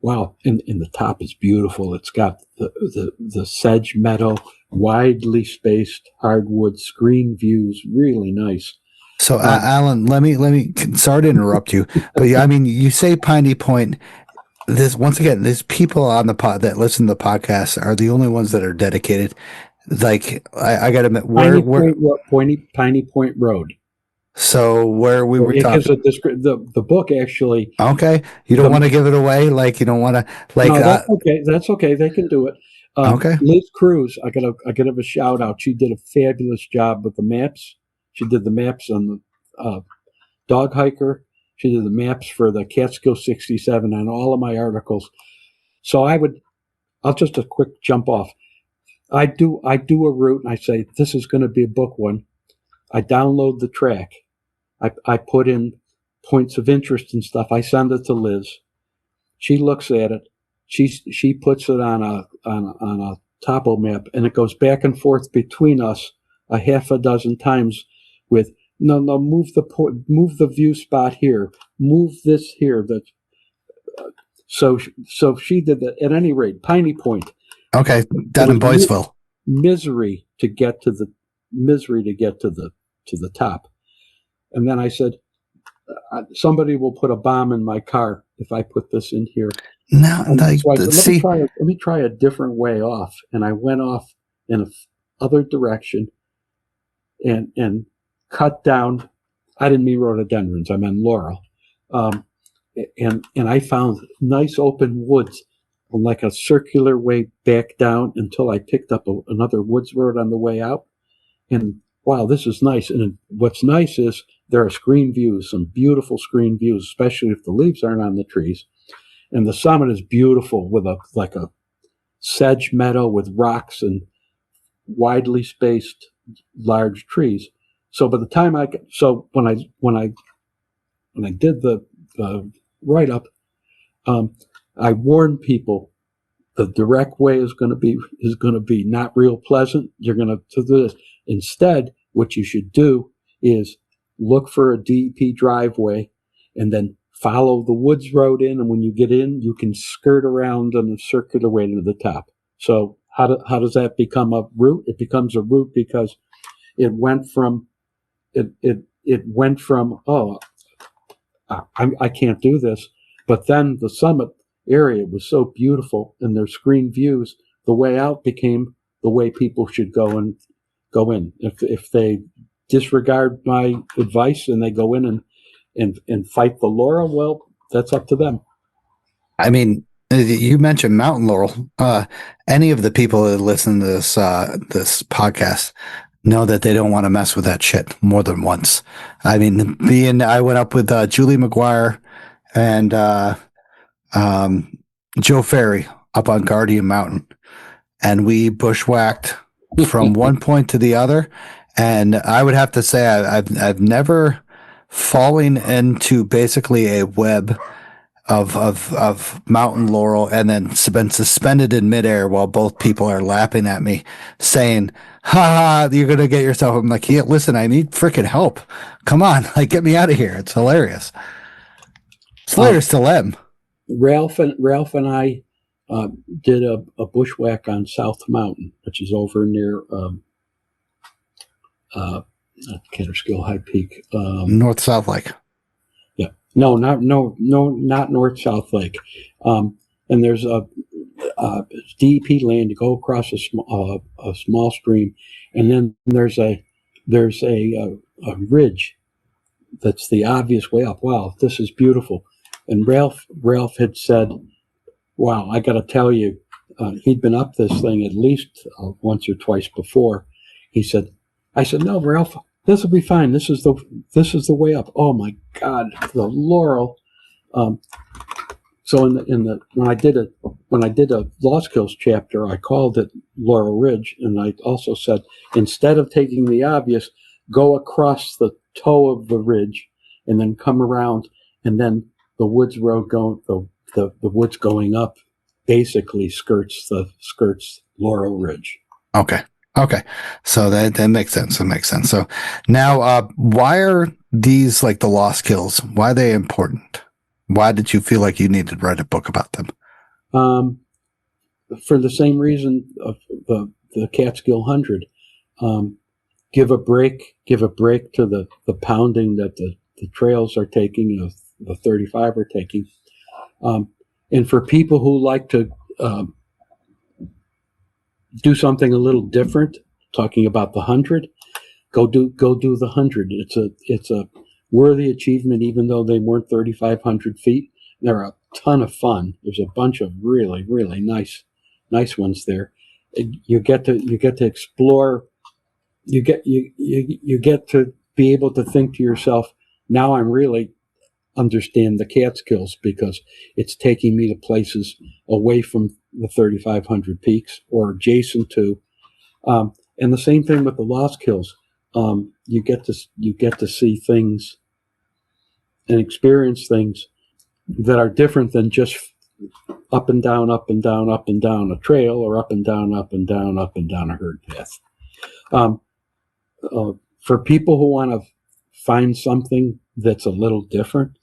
wow! And the top is beautiful. It's got the sedge meadow, widely spaced hardwood, screen views, really nice. So, Alan, let me. Sorry to interrupt you, but I mean, you say Piney Point. There's people on the pod that listen to the podcast are the only ones that are dedicated. Like I got to admit, Piney Point Road. So where we were talking, the book actually. Okay, you don't want to give it away, like you don't want to, like. No, that's okay. That's okay. They can do it. Okay. Liz Cruz, I gotta a shout out. She did a fabulous job with the maps. She did the maps on the dog hiker. She did the maps for the Catskill 67 on all of my articles. So I'll just a quick jump off. I do a route and I say, this is going to be a book one. I download the track. I put in points of interest and stuff. I send it to Liz. She looks at it. She puts it on a topo map, and it goes back and forth between us a half a dozen times with, no, move the view spot here, move this here. So she did that. At any rate, Piney Point. Okay, down in Boyceville. Misery to get to the top, and then I said, somebody will put a bomb in my car if I put this in here. No, let me try a different way off, and I went off in a other direction, and cut down. I didn't mean rhododendrons. I meant laurel, and I found nice open woods, like a circular way back down until I picked up another woods road on the way out. And wow, this is nice. And what's nice is there are screen views, some beautiful screen views, especially if the leaves aren't on the trees. And the summit is beautiful with a sedge meadow with rocks and widely spaced large trees. So by the time when I did the write up, I warned people the direct way is going to be not real pleasant. You're going to do this. Instead, what you should do is look for a DEP driveway and then follow the woods road in. And when you get in, you can skirt around on a circular way to the top. So how does that become a route? It becomes a route because it went from I can't do this. But then the summit area was so beautiful and their screen views, the way out became the way people should go go in. If they disregard my advice and they go in and fight the laurel, well, that's up to them. I mean, you mentioned mountain laurel. Any of the people that listen to this podcast know that they don't want to mess with that shit more than once. I mean, I went up with Julie McGuire and Joe Ferry up on Guardian Mountain, and we bushwhacked from one point to the other. And I would have to say I've never fallen into basically a web of mountain laurel and then been suspended in midair while both people are laughing at me, saying, "Ha ha, you're gonna get yourself." I'm like, "Yeah, listen, I need freaking help. Come on, like, get me out of here." It's hilarious. It's hilarious to them. Ralph and I did a bushwhack on South Mountain, which is over near Catskill High Peak. North South Lake. Yeah, not North South Lake. And there's a DEP land. You go across a small stream, and then there's a ridge that's the obvious way up. Wow, this is beautiful. And Ralph had said, "Wow, I got to tell you," he'd been up this thing at least once or twice before. I said, "No, Ralph, this will be fine. This is the way up." Oh my God, the laurel. So when I did a Lostkills chapter, I called it Laurel Ridge, and I also said, instead of taking the obvious, go across the toe of the ridge, and then come around, and then the woods road the woods going up basically skirts Laurel Ridge. Okay. So that makes sense. That makes sense. So now, why are these, like the Lostkills, why are they important? Why did you feel like you needed to write a book about them? For the same reason of the Catskill 100. Give a break to the pounding that the trails are taking, the 35 are taking. And for people who like to do something a little different, talking about the 100, go do the 100. It's a worthy achievement, even though they weren't 3,500 feet. They're a ton of fun. There's a bunch of really, really nice ones there. You get to explore. You get to be able to think to yourself, now I'm really understand the Catskills, because it's taking me to places away from the 3,500 peaks or adjacent to. And the same thing with the Lostkills. You get to see things and experience things that are different than just up and down a trail, or up and down a herd path. For people who want to find something that's a little different,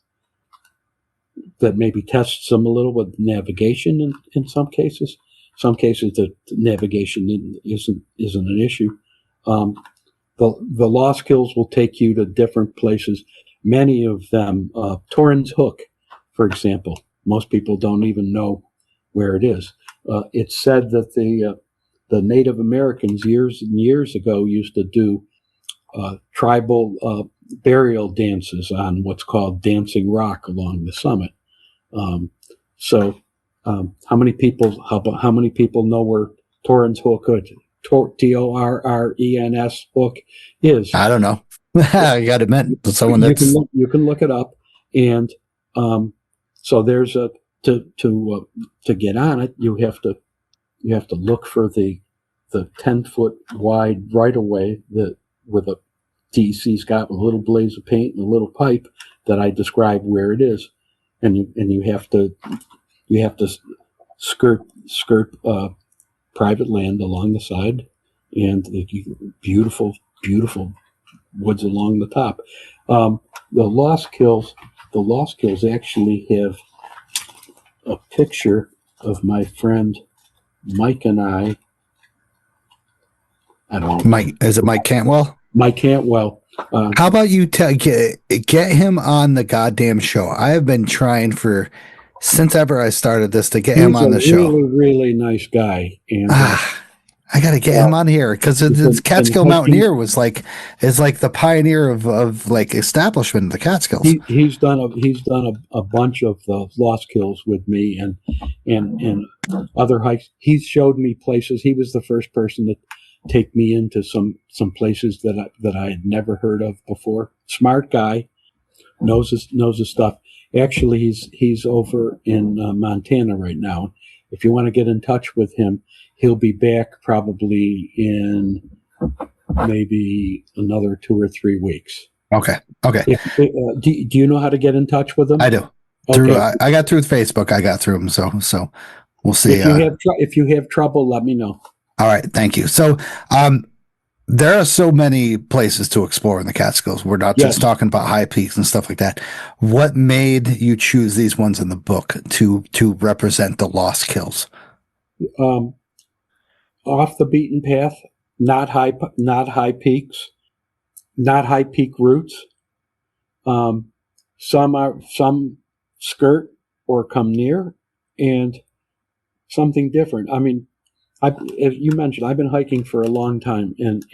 that maybe tests them a little with navigation in some cases. Some cases the navigation isn't an issue. The Lostkills will take you to different places. Many of them, Torrens Hook, for example, most people don't even know where it is. It's said that the Native Americans years and years ago used to do tribal burial dances on what's called Dancing Rock along the summit. How many people know where Torrens Hook, Torrens Hook is? I don't know. I got to admit, someone you can look it up, and so there's to get on it, you have to look for the 10-foot wide right of way that with a DC's got with a little blaze of paint and a little pipe that I describe where it is, and you have to skirt private land along the side, and the beautiful woods along the top. The Lostkills actually have a picture of my friend Mike and I. I don't know. Mike, is it Mike Cantwell? Mike Cantwell. How about you get him on the goddamn show? I have been trying since ever I started this to get him on the show. Really, really nice guy. And I got to get him on here because the Catskill Mountaineer is like the pioneer of like establishment of the Catskills. He's done a bunch of the Lostkills with me and other hikes. He's showed me places. He was the first person to take me into some places that I had never heard of before. Smart guy, knows his stuff. Actually, he's over in Montana right now. If you want to get in touch with him, he'll be back probably in maybe another 2 or 3 weeks. Okay. Do you know how to get in touch with him? I do. Okay. I got through Facebook. I got through him. So we'll see. If you have trouble, let me know. All right. Thank you. So, there are so many places to explore in the Catskills. We're not just talking about high peaks and stuff like that. What made you choose these ones in the book to represent the Lostkills? Off the beaten path, not high peaks, not high peak routes. Some skirt or come near, and something different. I mean, as you mentioned, I've been hiking for a long time, and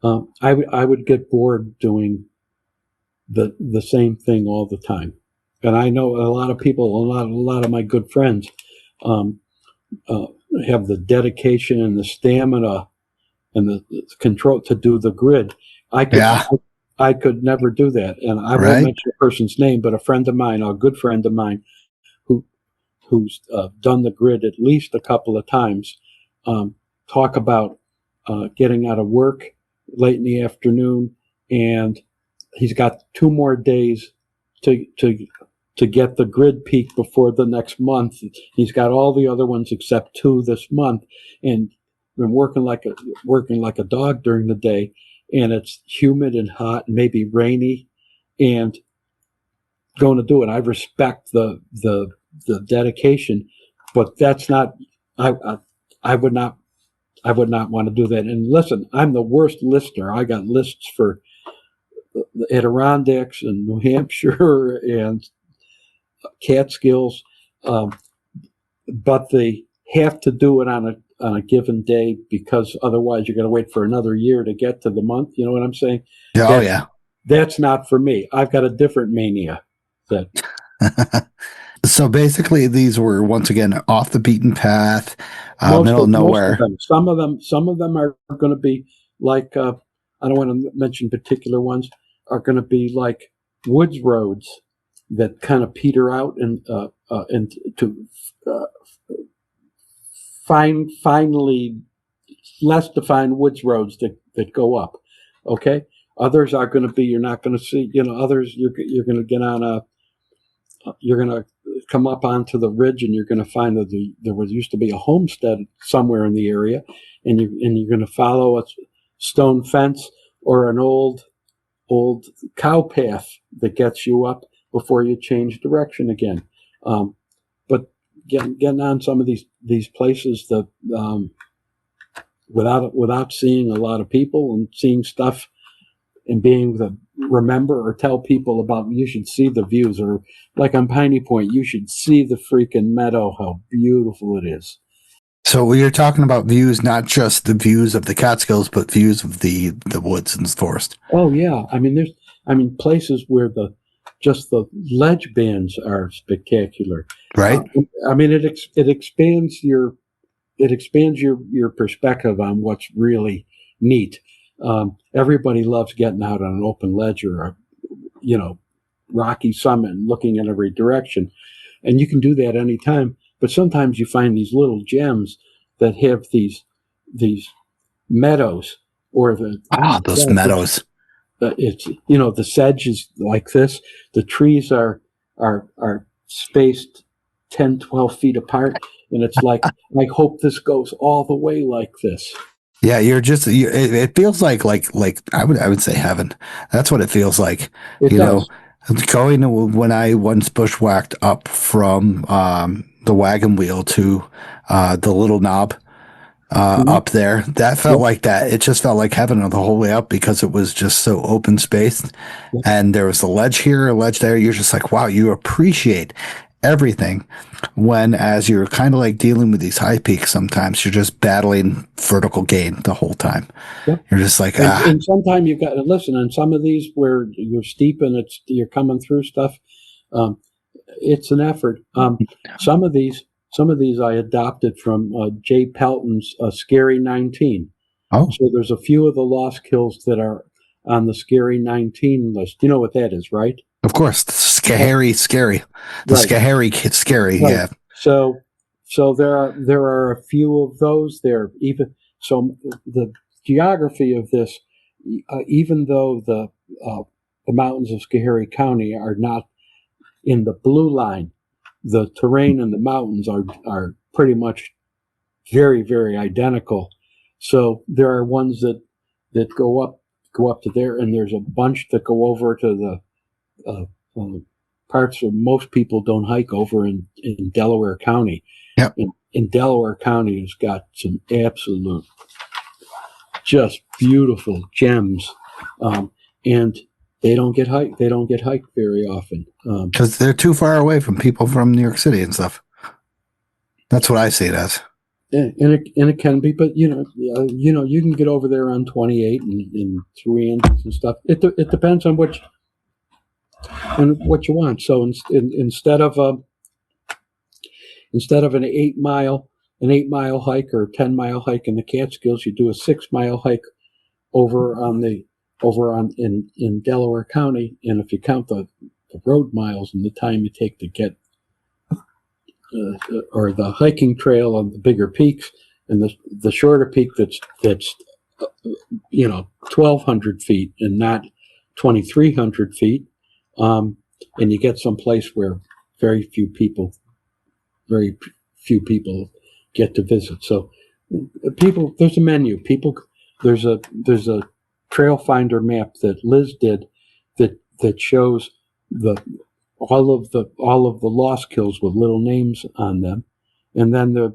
I would get bored doing the same thing all the time. And I know a lot of people, a lot of my good friends, have the dedication and the stamina and the control to do the grid. I could never do that, and I won't mention a person's name, but a friend of mine, a good friend of mine, who's done the grid at least a couple of times, talk about getting out of work late in the afternoon, and he's got 2 more days to get the grid peak before the next month. He's got all the other ones except 2 this month, and been working like a dog during the day, and it's humid and hot and maybe rainy, and going to do it. I respect the dedication, but that's not. I would not want to do that. And listen, I'm the worst lister. I got lists for the Adirondacks and New Hampshire and Catskills, but they have to do it on a given day, because otherwise you're going to wait for another year to get to the month. You know what I'm saying? That's not for me. I've got a different mania. So basically, these were once again off the beaten path, middle of nowhere. Some of them are going to be like I don't want to mention particular ones. Are going to be like woods roads that kind of peter out and to finally less defined woods roads that go up. Okay, others are going to be, you're not going to see. Others you're going to get on you're going to come up onto the ridge, and you're going to find that there used to be a homestead somewhere in the area, and you're going to follow a stone fence or an old cow path that gets you up before you change direction again. But getting on some of these places that without seeing a lot of people and seeing stuff and being able to remember or tell people about, you should see the views, or like on Piney Point, you should see the freaking meadow, how beautiful it is. So you're talking about views, not just the views of the Catskills, but views of the woods and forest. Oh yeah, I mean places where just the ledge bands are spectacular. Right. I mean it expands your perspective on what's really neat. Everybody loves getting out on an open ledge or a rocky summit and looking in every direction, and you can do that anytime. But sometimes you find these little gems that have these meadows, or those meadows. It's the sedge is like this. The trees are spaced 10, 12 feet apart, and it's like I hope this goes all the way like this. Yeah, it feels like I would say heaven. That's what it feels like. It does. When I once bushwhacked up from the wagon wheel to the little knob up there, that felt like that. It just felt like heaven the whole way up, because it was just so open spaced, and there was a ledge here, a ledge there. You're just like, wow, you appreciate everything. When as you're kind of like dealing with these high peaks, sometimes you're just battling vertical gain the whole time. Yep. You're just like, And sometimes you've got to listen. On some of these where you're steep and you're coming through stuff, it's an effort. Some of these I adopted from Jay Pelton's Scary 19. Oh. So there's a few of the Lostkills that are on the Scary 19 list. You know what that is, right? Of course, scary. The right. scary, right. yeah. So there are a few of those there. Even so, the geography of this, even though the mountains of Schoharie County are not in the blue line, the terrain and the mountains are pretty much very, very identical. So there are ones that go up to there, and there's a bunch that go over to the parts where most people don't hike over in Delaware County. Yep. In Delaware County has got some absolute just beautiful gems, and they don't get hiked very often because they're too far away from people from New York City and stuff. That's what I see it as. And it can be, but you can get over there on 28 and 3 inches and stuff. It depends on what you want. So instead of an 8 mile hike or a 10-mile hike in the Catskills, you do a 6-mile hike over in Delaware County. And if you count the road miles and the time you take to get or the hiking trail on the bigger peaks and the shorter peak that's 1,200 feet and not 2,300 feet, and you get someplace where very few people get to visit. So there's a menu. There's a trail finder map that Liz did that shows all of the Lostkills with little names on them, and then the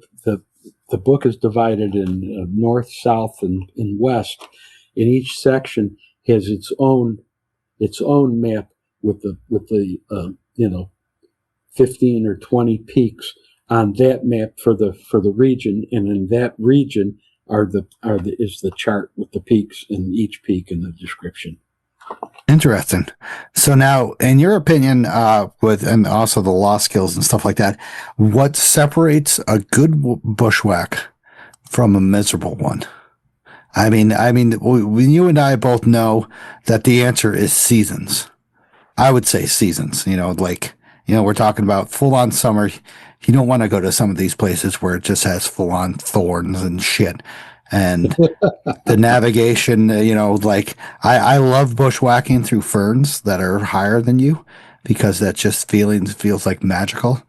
book is divided in north, south, and west, and each section has its own map with the 15 or 20 peaks on that map for the region, and in that region is the chart with the peaks and each peak in the description. Interesting. So now, in your opinion, and also the Lostkills and stuff like that, what separates a good bushwhack from a miserable one? I mean, you and I both know that the answer is seasons. I would say seasons. We're talking about full on summer. You don't want to go to some of these places where it just has full on thorns and shit. And the navigation, I love bushwhacking through ferns that are higher than you because that just feels like magical.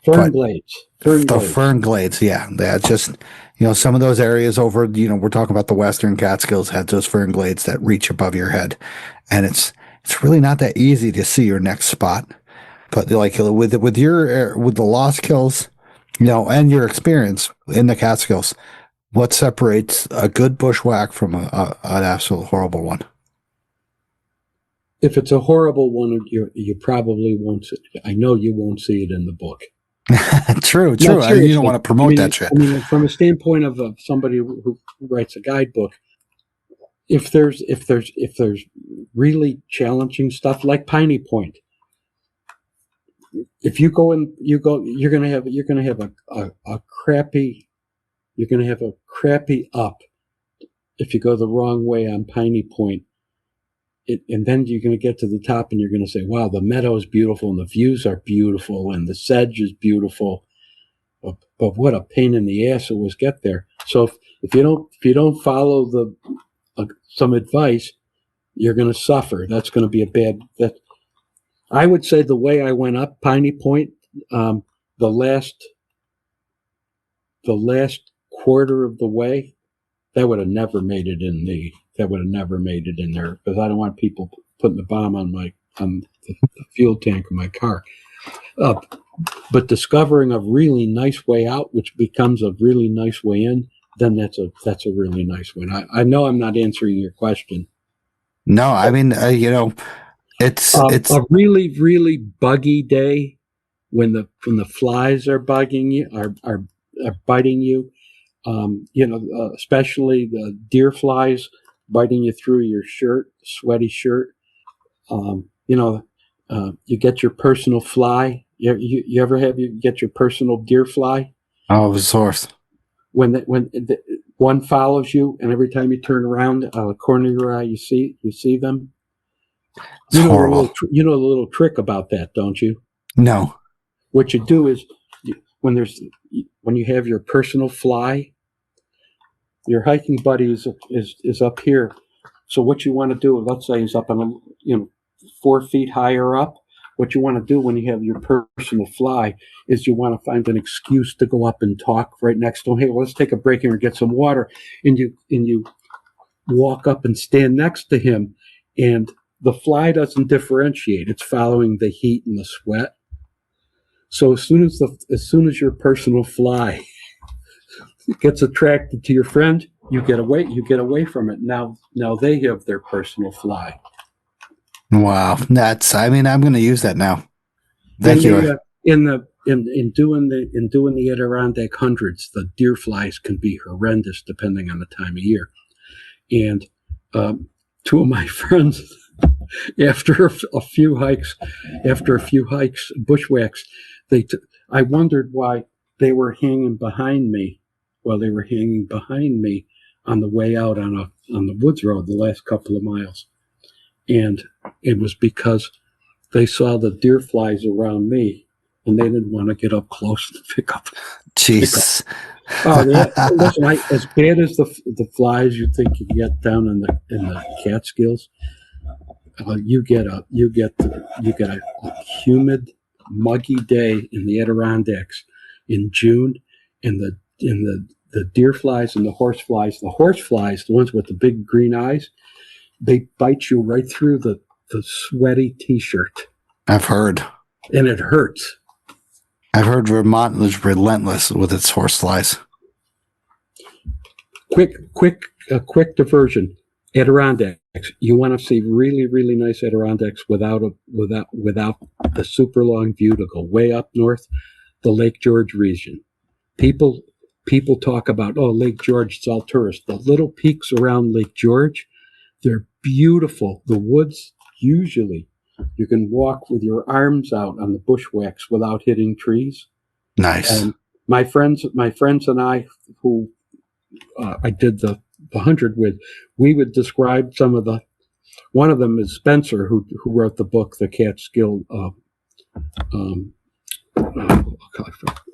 Fern glades. Fern glades, yeah. That's just, some of those areas over, we're talking about the Western Catskills had those fern glades that reach above your head. And it's really not that easy to see your next spot. But like with the Lostkills, and your experience in the Catskills, what separates a good bushwhack from an absolute horrible one? If it's a horrible one, you probably won't see it. I know you won't see it in the book. True. You don't want to promote that shit. From a standpoint of somebody who writes a guidebook, if there's really challenging stuff like Piney Point, if you go in, you're gonna have a crappy up if you go the wrong way on Piney Point. And then you're going to get to the top and you're going to say, wow, the meadow is beautiful and the views are beautiful and the sedge is beautiful. But what a pain in the ass it was get there. So if you don't follow some advice, you're going to suffer. That's going to be I would say the way I went up Piney Point, the last quarter of the way, that would have never made it in there because I don't want people putting the bomb on the fuel tank of my car. But discovering a really nice way out, which becomes a really nice way in, then that's a really nice one. I know I'm not answering your question. No, I mean, it's a really, really buggy day when the flies are bugging you, are biting you, especially the deer flies biting you through your shirt, sweaty shirt. You get your personal fly. You ever get your personal deer fly? Oh, the source. When one follows you, and every time you turn around, out of the corner of your eye, you see them. It's horrible. You know the little trick about that, don't you? No. What you do is when you have your personal fly, your hiking buddy is up here. So what you want to do, let's say he's up on 4 feet higher up. What you want to do when you have your personal fly is you want to find an excuse to go up and talk right next to him. Hey, well, let's take a break here and get some water. And you walk up and stand next to him, and the fly doesn't differentiate. It's following the heat and the sweat. So as soon as your personal fly gets attracted to your friend, you get away from it. Now they have their personal fly. Wow. I'm going to use that now. Thank you. In doing the Adirondack hundreds, the deer flies can be horrendous depending on the time of year. And two of my friends, after a few hikes, bushwhacks, I wondered why they were hanging behind me while they were hanging behind me on the way out on the woods road the last couple of miles. And it was because they saw the deer flies around me, and they didn't want to get up close to pick up. Jesus. Oh, listen, as bad as the flies you think you get down in the Catskills, you get a humid, muggy day in the Adirondacks in June, and the deer flies and the horse flies, the ones with the big green eyes, they bite you right through the sweaty T-shirt. I've heard. And it hurts. I've heard Vermont is relentless with its horse flies. Quick diversion. Adirondacks. You want to see really, really nice Adirondacks without the super long view to go way up north, the Lake George region. People talk about, Lake George, it's all tourist. The little peaks around Lake George, they're beautiful. The woods, usually, you can walk with your arms out on the bushwhacks without hitting trees. Nice. And my friends and I, who I did the 100 with, we would describe some of the. One of them is Spencer, who wrote the book, The Catskill.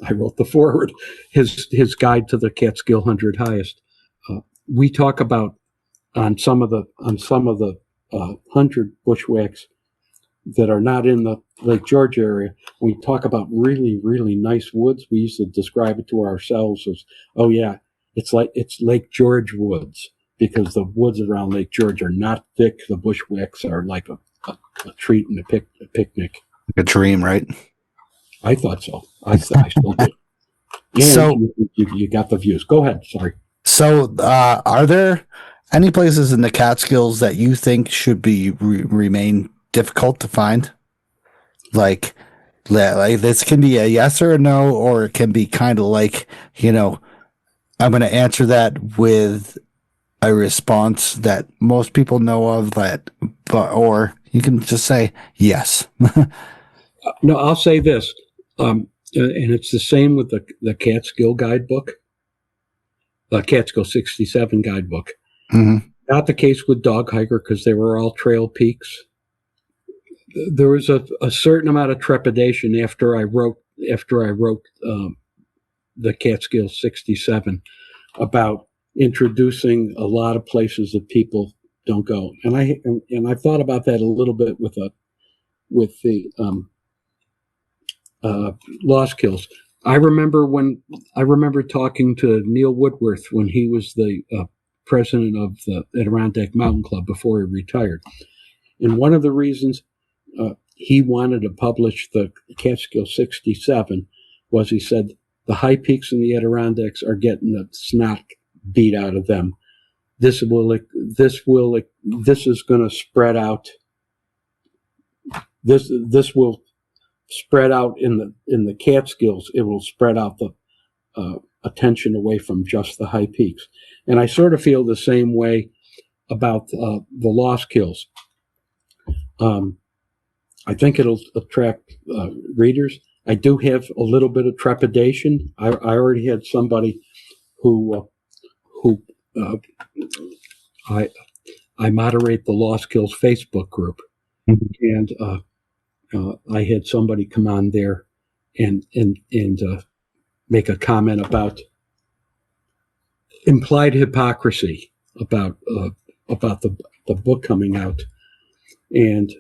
I wrote the foreword. His guide to the Catskill 100 highest. We talk about on some of the 100 bushwhacks that are not in the Lake George area. We talk about really, really nice woods. We used to describe it to ourselves as, it's Lake George woods, because the woods around Lake George are not thick. The bushwhacks are like a treat and a picnic. Like a dream, right? I thought so. I still do. And so you got the views. Go ahead. Sorry. So are there any places in the Catskills that you think should be remain difficult to find? Like this can be a yes or a no, or it can be kind of like, I'm going to answer that with a response that most people know of, or you can just say yes. No, I'll say this, and it's the same with the Catskill guidebook, the Catskill 67 guidebook. Mm-hmm. Not the case with Dog Hiker, because they were all trail peaks. There was a certain amount of trepidation after I wrote the Catskill 67 about introducing a lot of places that people don't go, and I thought about that a little bit with the Lostkills. I remember talking to Neil Woodworth when he was the president of the Adirondack Mountain Club before he retired, and one of the reasons he wanted to publish the Catskill 67 was, he said, the high peaks in the Adirondacks are getting the snot beat out of them. This is going to spread out. This will spread out in the Catskills, it will spread out the attention away from just the high peaks. And I sort of feel the same way about the Lostkills. I think it'll attract readers. I do have a little bit of trepidation. I already had somebody who I moderate the Lostkills Facebook group, and I had somebody come on there and make a comment about implied hypocrisy about the book coming out, and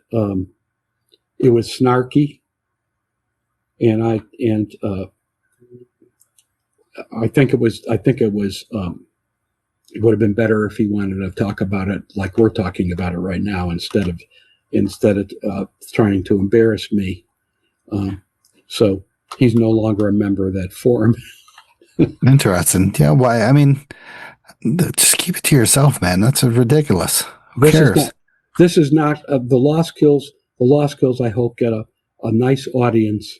it was snarky, and I think it was it would have been better if he wanted to talk about it like we're talking about it right now, instead of trying to embarrass me. So he's no longer a member of that forum. Interesting. Yeah. Why? I mean, just keep it to yourself, man. That's ridiculous. Who cares? This is not the Lostkills. The Lostkills, I hope, get a nice audience.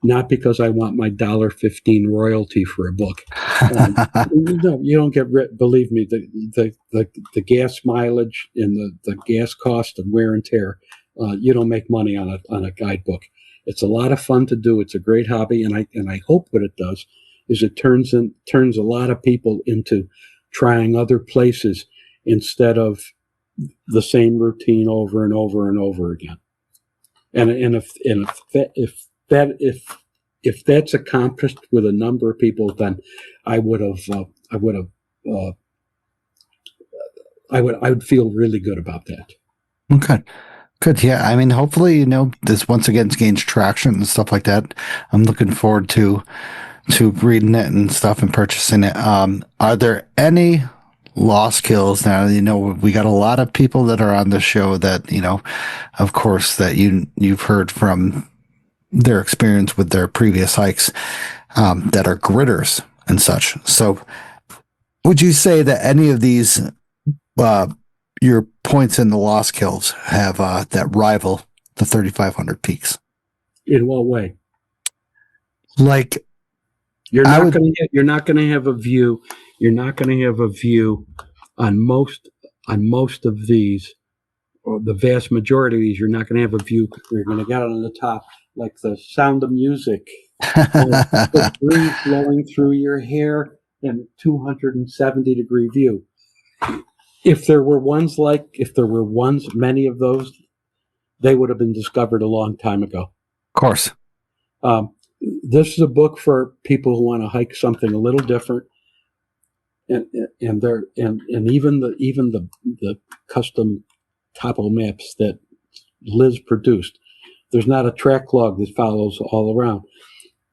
Not because I want my $1.15 royalty for a book. No, you don't get. Believe me, the gas mileage and the gas cost and wear and tear. You don't make money on a guidebook. It's a lot of fun to do. It's a great hobby, and I hope what it does is it turns a lot of people into trying other places instead of the same routine over and over and over again. And if that's accomplished with a number of people, then I would feel really good about that. Okay. Good. Yeah. I mean, hopefully, this once again gains traction and stuff like that. I'm looking forward to reading it and stuff and purchasing it. Are there any Lostkills now? We got a lot of people that are on the show that, of course, that you've heard from their experience with their previous hikes, that are gritters and such. So would you say that any of these, your points in the Lostkills have, that rival the 3,500 peaks? In what way? Like, you're not going to have a view. You're not going to have a view on most of these, or the vast majority of these. You're not going to have a view. You're going to get on the top, like the Sound of Music, the breeze blowing through your hair, and 270-degree view. If there were many of those, they would have been discovered a long time ago. Of course. This is a book for people who want to hike something a little different, and even the custom topo maps that Liz produced. There's not a track log that follows all around.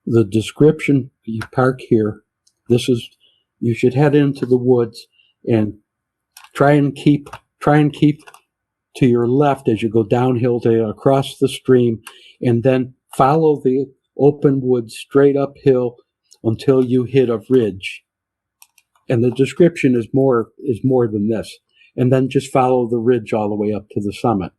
The description: you park here. You should head into the woods and try and keep to your left as you go downhill to across the stream, and then follow the open woods straight uphill until you hit a ridge. And the description is more than this. And then just follow the ridge all the way up to the summit.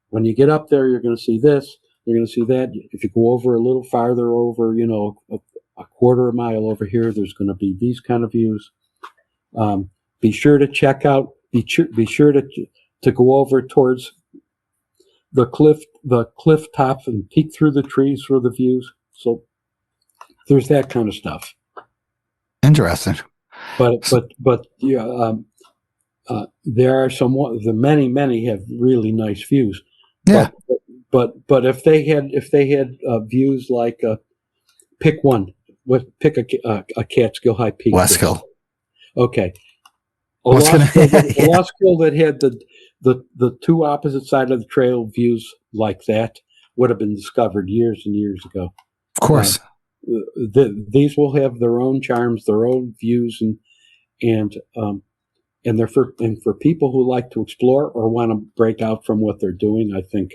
When you get up there, you're going to see this, you're going to see that. If you go over a little farther over, a quarter of a mile over here, there's going to be these kind of views. Be sure to check out, be sure to go over towards the cliff tops and peek through the trees for the views. So there's that kind of stuff. Interesting. But yeah, there are many have really nice views. Yeah. But if they had views like pick one, pick a Catskill high peak. Lostkills. Okay. A Lostkills that had the two opposite side of the trail views like that would have been discovered years and years ago. Of course. These will have their own charms, their own views, and they're for people who like to explore or want to break out from what they're doing. I think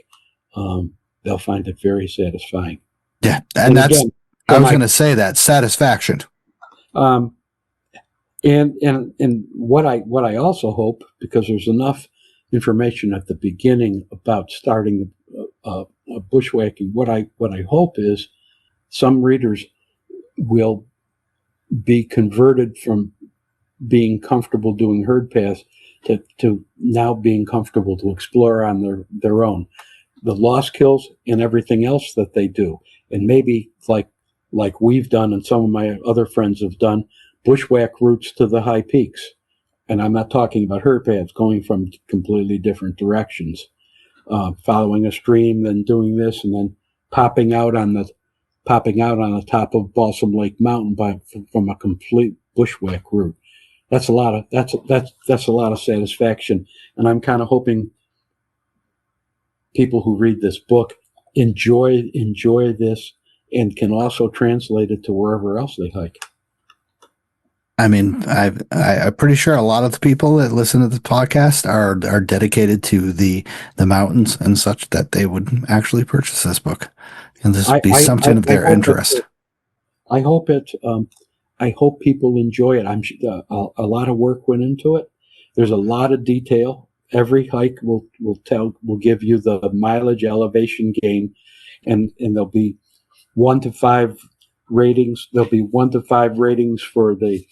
they'll find it very satisfying. Yeah, and that's again, I was going to say that satisfaction. And what I also hope, because there's enough information at the beginning about starting bushwhacking. What I hope is some readers will be converted from being comfortable doing herd paths to now being comfortable to explore on their own. The Lostkills and everything else that they do, and maybe like we've done and some of my other friends have done, bushwhack routes to the high peaks. And I'm not talking about herd paths, going from completely different directions, following a stream, then doing this, and then popping out on the top of Balsam Lake Mountain from a complete bushwhack route. That's a lot of satisfaction, and I'm kind of hoping people who read this book enjoy this and can also translate it to wherever else they hike. I mean, I'm pretty sure a lot of the people that listen to the podcast are dedicated to the mountains and such, that they would actually purchase this book, and this would be something of their interest. I hope people enjoy it. A lot of work went into it. There's a lot of detail. Every hike will give you the mileage, elevation gain, and there'll be 1 to 5 ratings. There'll be 1 to 5 ratings for the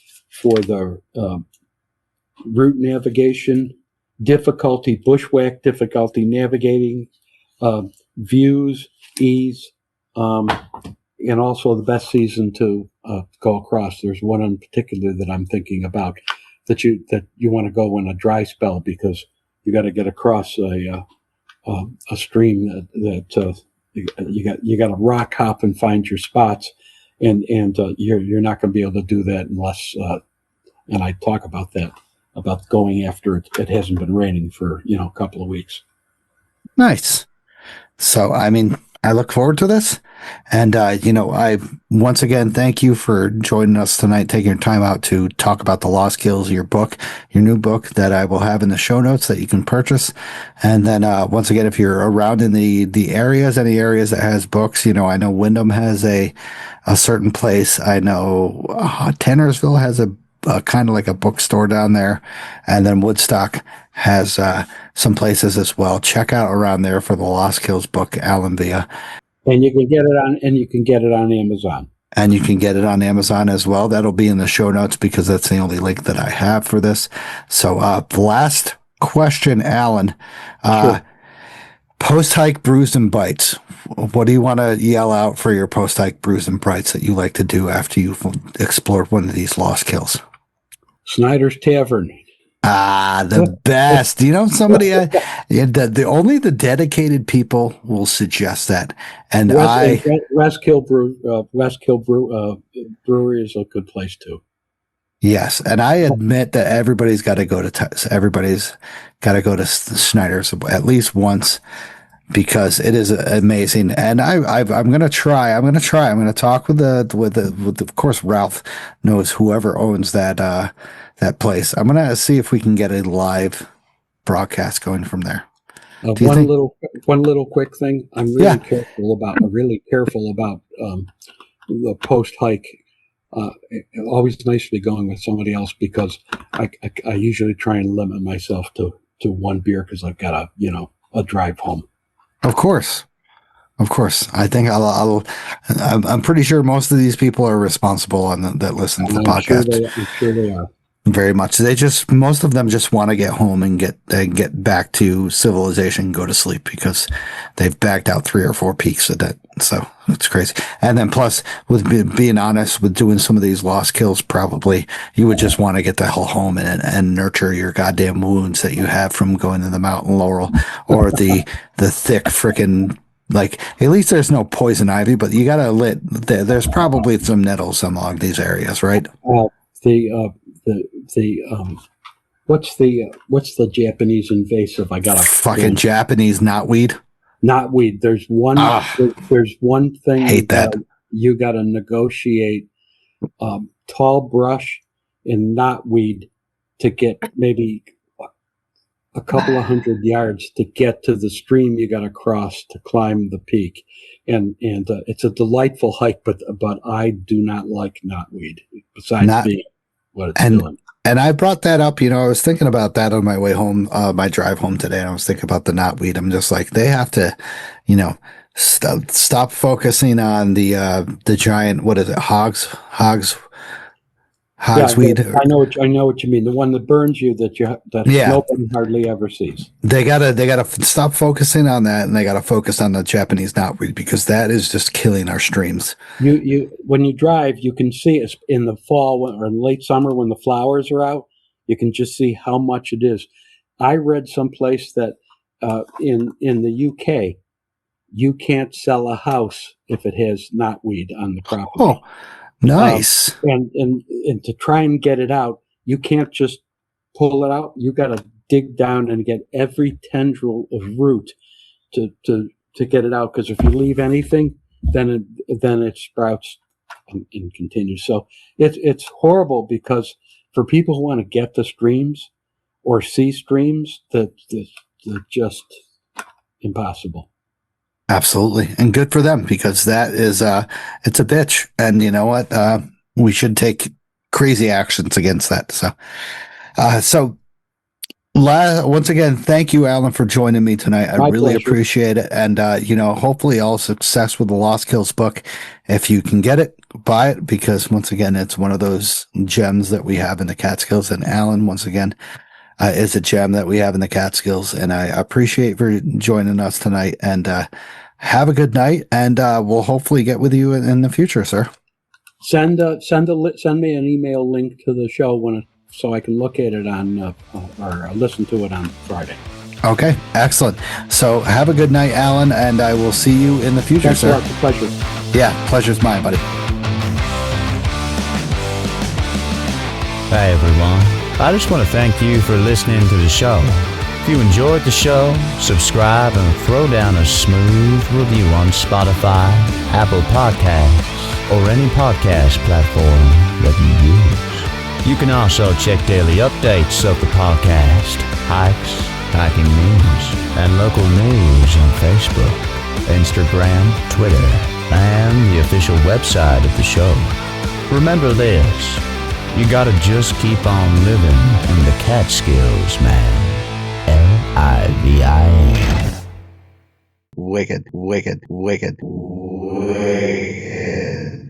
route navigation, difficulty, bushwhack difficulty, navigating, views, ease, and also the best season to go across. There's one in particular that I'm thinking about that you want to go in a dry spell, because you got to get across a stream that you got to rock hop and find your spots, and you're not going to be able to do that unless and I talk about that, about going after it hasn't been raining for a couple of weeks. Nice. So I mean, I look forward to this. And, I once again thank you for joining us tonight, taking your time out to talk about the Lostkills, your new book that I will have in the show notes that you can purchase. And then once again, if you're around in the areas, any areas that has books, I know Wyndham has a certain place. I know Tannersville has a kind of like a bookstore down there, and then Woodstock has some places as well. Check out around there for the Lostkills book, Alan Villa. And you can get it on Amazon. And you can get it on Amazon as well. That'll be in the show notes because that's the only link that I have for this. So, last question, Alan. Sure. Post-hike brews and bites. What do you want to yell out for your post-hike brews and bites that you like to do after you've explored one of these Lostkills? Snyder's Tavern. The best. Somebody, only the dedicated people will suggest that. And Lostkills Brewery is a good place too. Yes, and I admit that everybody's got to go to Snyder's at least once, because it is amazing. And I'm going to try. I'm going to talk with of course, Ralph knows whoever owns that place. I'm going to see if we can get a live broadcast going from there. One little quick thing. I'm really careful about the post hike. Always nice to be going with somebody else, because I usually try and limit myself to one beer, because I've got a drive home. Of course. I think I'm pretty sure most of these people are responsible that listen to the podcast. I'm sure they are. Very much. Most of them just want to get home and get back to civilization, go to sleep, because they've backed out 3 or 4 peaks of that. So it's crazy. And then plus, with being honest, with doing some of these Lostkills, probably you would just want to get the hell home and nurture your goddamn wounds that you have from going to the Mountain Laurel or the thick frickin', like, at least there's no poison ivy, but you gotta there's probably some nettles along these areas, right? What's the Japanese invasive? I got a fucking Japanese knotweed. Knotweed. There's one. There's one thing. Hate that. You got to negotiate tall brush and knotweed to get maybe a couple of 100 yards to get to the stream you got to cross to climb the peak, and it's a delightful hike. But I do not like knotweed. Besides being what it's doing. And I brought that up, I was thinking about that on my way home, my drive home today. And I was thinking about the knotweed. I'm just like, they have to, stop focusing on the giant, what is it? Hogsweed. I know what you mean. The one that burns you that nobody hardly ever sees. They gotta stop focusing on that, and they gotta focus on the Japanese knotweed, because that is just killing our streams. You when you drive, you can see it in the fall or in late summer when the flowers are out. You can just see how much it is. I read someplace that in the UK, you can't sell a house if it has knotweed on the property. Oh, nice. And to try and get it out, you can't just pull it out. You got to dig down and get every tendril of root to get it out. Because if you leave anything, then it sprouts and continues. So it's horrible, because for people who want to get the streams or see streams, they're just impossible. Absolutely. And good for them, because that is, it's a bitch. And you know what? We should take crazy actions against that. Once again, thank you, Alan, for joining me tonight. I really appreciate it. And, hopefully all success with the Lostkills book. If you can get it, buy it, because once again, it's one of those gems that we have in the Catskills. And Alan, once again, is a gem that we have in the Catskills. And I appreciate for joining us tonight, and have a good night. And we'll hopefully get with you in the future, sir. Send me an email link to the show so I can look at it on or listen to it on Friday. Okay, excellent. So have a good night, Alan, and I will see you in the future, Thanks sir. a lot. It's a pleasure. Yeah, pleasure's mine, buddy. Hey everyone, I just want to thank you for listening to the show. If you enjoyed the show, subscribe and throw down a smooth review on Spotify, Apple Podcasts, or any podcast platform that you use. You can also check daily updates of the podcast, hikes, hiking news, and local news on Facebook, Instagram, Twitter, and the official website of the show. Remember this, you gotta just keep on living in the Catskills, man. Livin. Wicked.